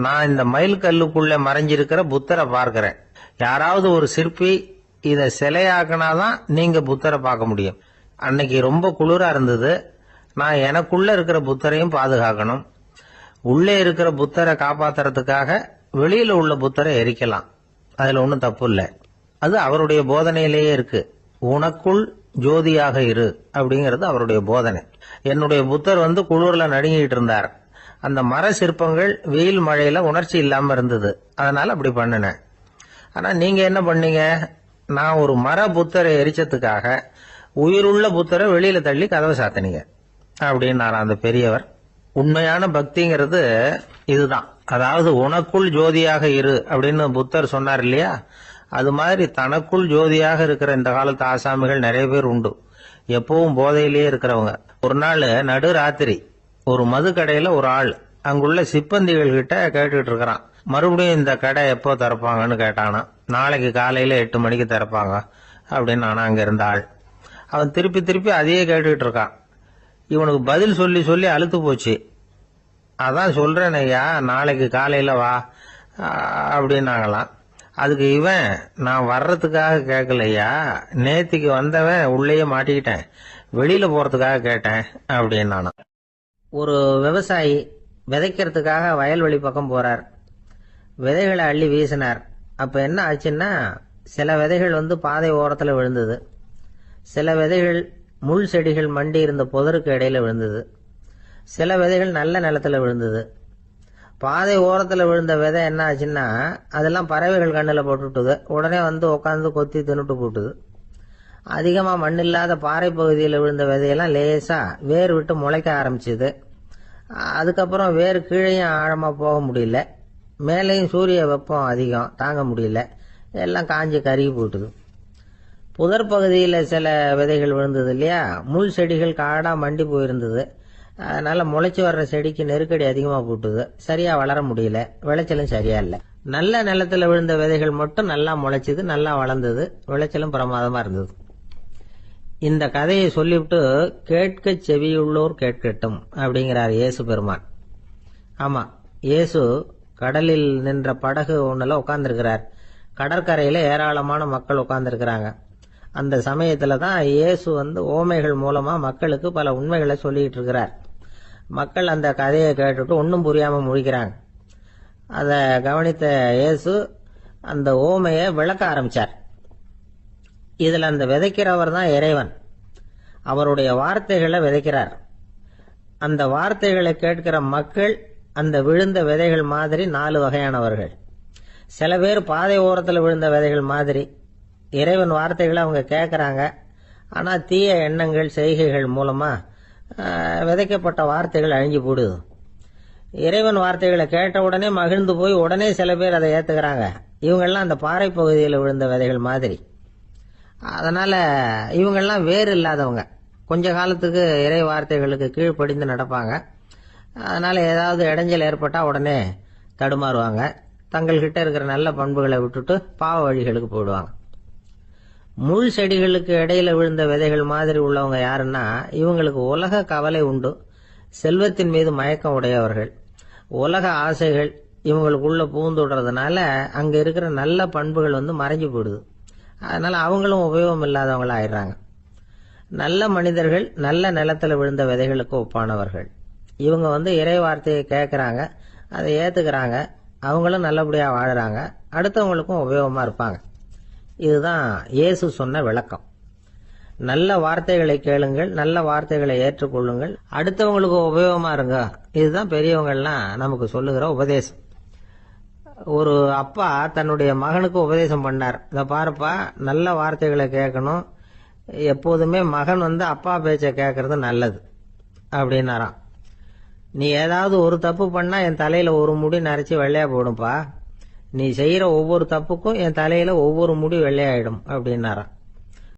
A: நான் இந்த மைல்கல்லுக்குள்ள மறைஞ்சிருக்கிற புத்தரை பார்க்கிறேன். யாராவது ஒரு சிற்பி இத சிலையாக்குனாதான் நீங்க புத்தரை பார்க்க முடியும். அன்னைக்கு ரொம்ப குளிரா இருந்தது. நான் எனக்குள்ள இருக்கிற புத்தரையும் பாதுகாக்கணும். உள்ளே இருக்கிற புத்தரை காப்பாத்துறதுக்காக வெளியில உள்ள புத்தரை எரிக்கலாம், அதுல ஒன்றும் தப்பு இல்லை. அது அவருடைய போதனையிலேயே இருக்கு. உனக்குள் ஜோதியாக இரு அப்படிங்கிறது அவருடைய போதனை. என்னுடைய புத்தர் குளிர்ல நடுங்கிட்டு இருந்தார். அந்த மர சிற்பங்கள் வெயில் மழையில உணர்ச்சி இல்லாம இருந்தது, அதனால அப்படி பண்ணினேன். ஆனா நீங்க என்ன பண்ணீங்க? நான் ஒரு மர புத்தரை எரிச்சதுக்காக உயிருள்ள புத்தரை வெளியில தள்ளி கதவை சாத்தினீங்க அப்படின்னாரா அந்த பெரியவர். உண்மையான பக்திங்கிறது இதுதான். அதாவது உனக்குள் ஜோதியாக இரு அப்படின்னு புத்தர் சொன்னார் இல்லையா, அது மாதிரி தனக்குள் ஜோதியாக இருக்கிற இந்த காலத்து ஆசாமிகள் நிறைய பேர் உண்டு. எப்பவும் போதையிலேயே இருக்கிறவங்க. ஒரு நாள் நடு ராத்திரி ஒரு மது கடையில ஒரு ஆள் அங்குள்ள சிப்பந்திகள் கிட்ட கேட்டுட்டு இருக்கிறான். மறுபடியும் இந்த கடை எப்போ திறப்பாங்கன்னு கேட்டானா. நாளைக்கு காலையில 8 மணிக்கு திறப்பாங்க அப்படின்னு நானா அங்க இருந்த ஆள். அவன் திருப்பி திருப்பி அதையே கேட்டுக்கிட்டு இருக்கான். இவனுக்கு பதில் சொல்லி சொல்லி அழுத்து போச்சு. அதான் சொல்றேன் ஐயா, நாளைக்கு காலையில வா அப்படின்னாங்களாம். அதுக்கு இவன், நான் வர்றதுக்காக கேட்கலையா, நேத்திக்கு வந்தவன் உள்ளேயே மாட்டிக்கிட்டேன், வெளியில போறதுக்காக கேட்டேன் அப்படின்னானா. ஒரு விவசாயி விதைக்கிறதுக்காக வயல்வெளி பக்கம் போறார். விதைகளை அள்ளி வீசினார். அப்ப என்ன ஆச்சுன்னா, சில விதைகள் பாதை ஓரத்துல விழுந்தது, சில விதைகள் முள் செடிகள் மண்டி இருந்த புதருக்கு இடையில விழுந்தது, சில விதைகள் நல்ல நிலத்துல விழுந்தது. பாதை ஓரத்துல விழுந்த விதை என்ன ஆச்சுன்னா, அதெல்லாம் பறவைகள் கண்ணில் போட்டுட்டுது. உடனே உட்காந்து கொத்தி தின்னுட்டு போட்டுது. அதிகமா மண் இல்லாத பாறை பகுதியில் விழுந்த விதையெல்லாம் லேசா வேர் விட்டு முளைக்க ஆரம்பிச்சுது. அதுக்கப்புறம் வேர் கீழேயும் ஆழமா போக முடியல, மேலேயும் சூரிய வெப்பம் அதிகம் தாங்க முடியல, எல்லாம் காஞ்சி கருகி போட்டுது. புதர் பகுதியில் சில விதைகள் விழுந்தது இல்லையா, முள் செடிகள் காடா மண்டி போயிருந்தது. அதனால முளைச்சி வர்ற செடிக்கு நெருக்கடி அதிகமா போட்டுது, சரியா வளர முடியல, விளைச்சலும் சரியா இல்லை. நல்ல நிலத்துல விழுந்த விதைகள் மட்டும் நல்லா முளைச்சது, நல்லா வளர்ந்தது, விளைச்சலும் பிரமாதமா இருந்தது. இந்த கதையை சொல்லிவிட்டு கேட்க செவியுள்ளோர் கேட்கட்டும் அப்படிங்கிறார் இயேசு பெருமான். ஆமா, இயேசு கடலில் நின்ற படகு ஒண்ணுல உட்கார்ந்துருக்கிறார். கடற்கரையில ஏராளமான மக்கள் உட்கார்ந்துருக்கிறாங்க. அந்த சமயத்துல தான் இயேசு ஓமைகள் மூலமா மக்களுக்கு பல உண்மைகளை சொல்லிட்டு இருக்கிறார். மக்கள் அந்த கதையை கேட்டுட்டு ஒன்னும் புரியாம முழிக்கிறாங்க. அத கவனித்த இயேசு அந்த ஓமையை விளக்க ஆரம்பிச்சார். இதுல அந்த விதைக்கிறவர் தான் இறைவன். அவருடைய வார்த்தைகளை விதைக்கிறார். அந்த வார்த்தைகளை கேட்கிற மக்கள் அந்த விழுந்த விதைகள் மாதிரி 4 வகையானவர்கள். சில பேர் பாதை ஓரத்தில் விழுந்த விதைகள் மாதிரி இறைவன் வார்த்தைகளை அவங்க கேட்கறாங்க. ஆனா தீய எண்ணங்கள் செய்கைகள் மூலமா விதைக்கப்பட்ட வார்த்தைகள் அழிஞ்சு போடுது. இறைவன் வார்த்தைகளை கேட்ட உடனே மகிழ்ந்து போய் உடனே சில பேர் அதை ஏத்துக்கிறாங்க. இவங்கெல்லாம் அந்த பாறை பகுதியில் விழுந்த விதைகள் மாதிரி. அதனால இவங்கெல்லாம் வேறு இல்லாதவங்க, கொஞ்ச காலத்துக்கு இறை வார்த்தைகளுக்கு கீழ்ப்படிந்து நடப்பாங்க. அதனால ஏதாவது இடைஞ்சல் ஏற்பட்டா உடனே தடுமாறுவாங்க. தங்கள்கிட்ட இருக்கிற நல்ல பண்புகளை விட்டுட்டு பாவ வழிகளுக்கு போயிடுவாங்க. முள் செடிகளுக்கு இடையில விழுந்த விதைகள் மாதிரி உள்ளவங்க யாருன்னா, இவங்களுக்கு உலக கவலை உண்டு, செல்வத்தின் மீது மயக்கம் உடையவர்கள். உலக ஆசைகள் இவங்களுக்குள்ள பூந்துடுறதுனால அங்க இருக்கிற நல்ல பண்புகள் மறைஞ்சு போயிடுது. அதனால அவங்களும் உபயோகம் இல்லாதவங்களா ஆயிடுறாங்க. நல்ல மனிதர்கள் நல்ல நிலத்துல விழுந்த விதைகளுக்கு ஒப்பானவர்கள். இவங்க இறை வார்த்தையை கேட்கறாங்க, அதை ஏத்துக்கிறாங்க, அவங்களும் நல்லபடியா வாழறாங்க, அடுத்தவங்களுக்கும் உபயோகமா இருப்பாங்க. இதுதான் இயேசு சொன்ன விளக்கம். நல்ல வார்த்தைகளை கேளுங்கள், நல்ல வார்த்தைகளை ஏற்றுக்கொள்ளுங்கள், அடுத்தவங்களுக்கு உபயோகமா இருங்க. இதுதான் பெரியவங்கள்லாம் நமக்கு சொல்லுகிற உபதேசம். ஒரு அப்பா தன்னுடைய மகனுக்கு உபதேசம் பண்ணார். இத பாருப்பா, நல்ல வார்த்தைகளை கேட்கணும், எப்போதுமே மகன் அப்பா பேச்ச கேட்கறது நல்லது அப்படின்னாராம். நீ ஏதாவது ஒரு தப்பு பண்ணா என் தலையில ஒரு முடி நரைச்சி வெள்ளையா போடும்பா, நீ செய்யற ஒவ்வொரு தப்புக்கும் என் தலையில ஒவ்வொரு முடி வெள்ளையாயிடும் அப்படின்னாராம்.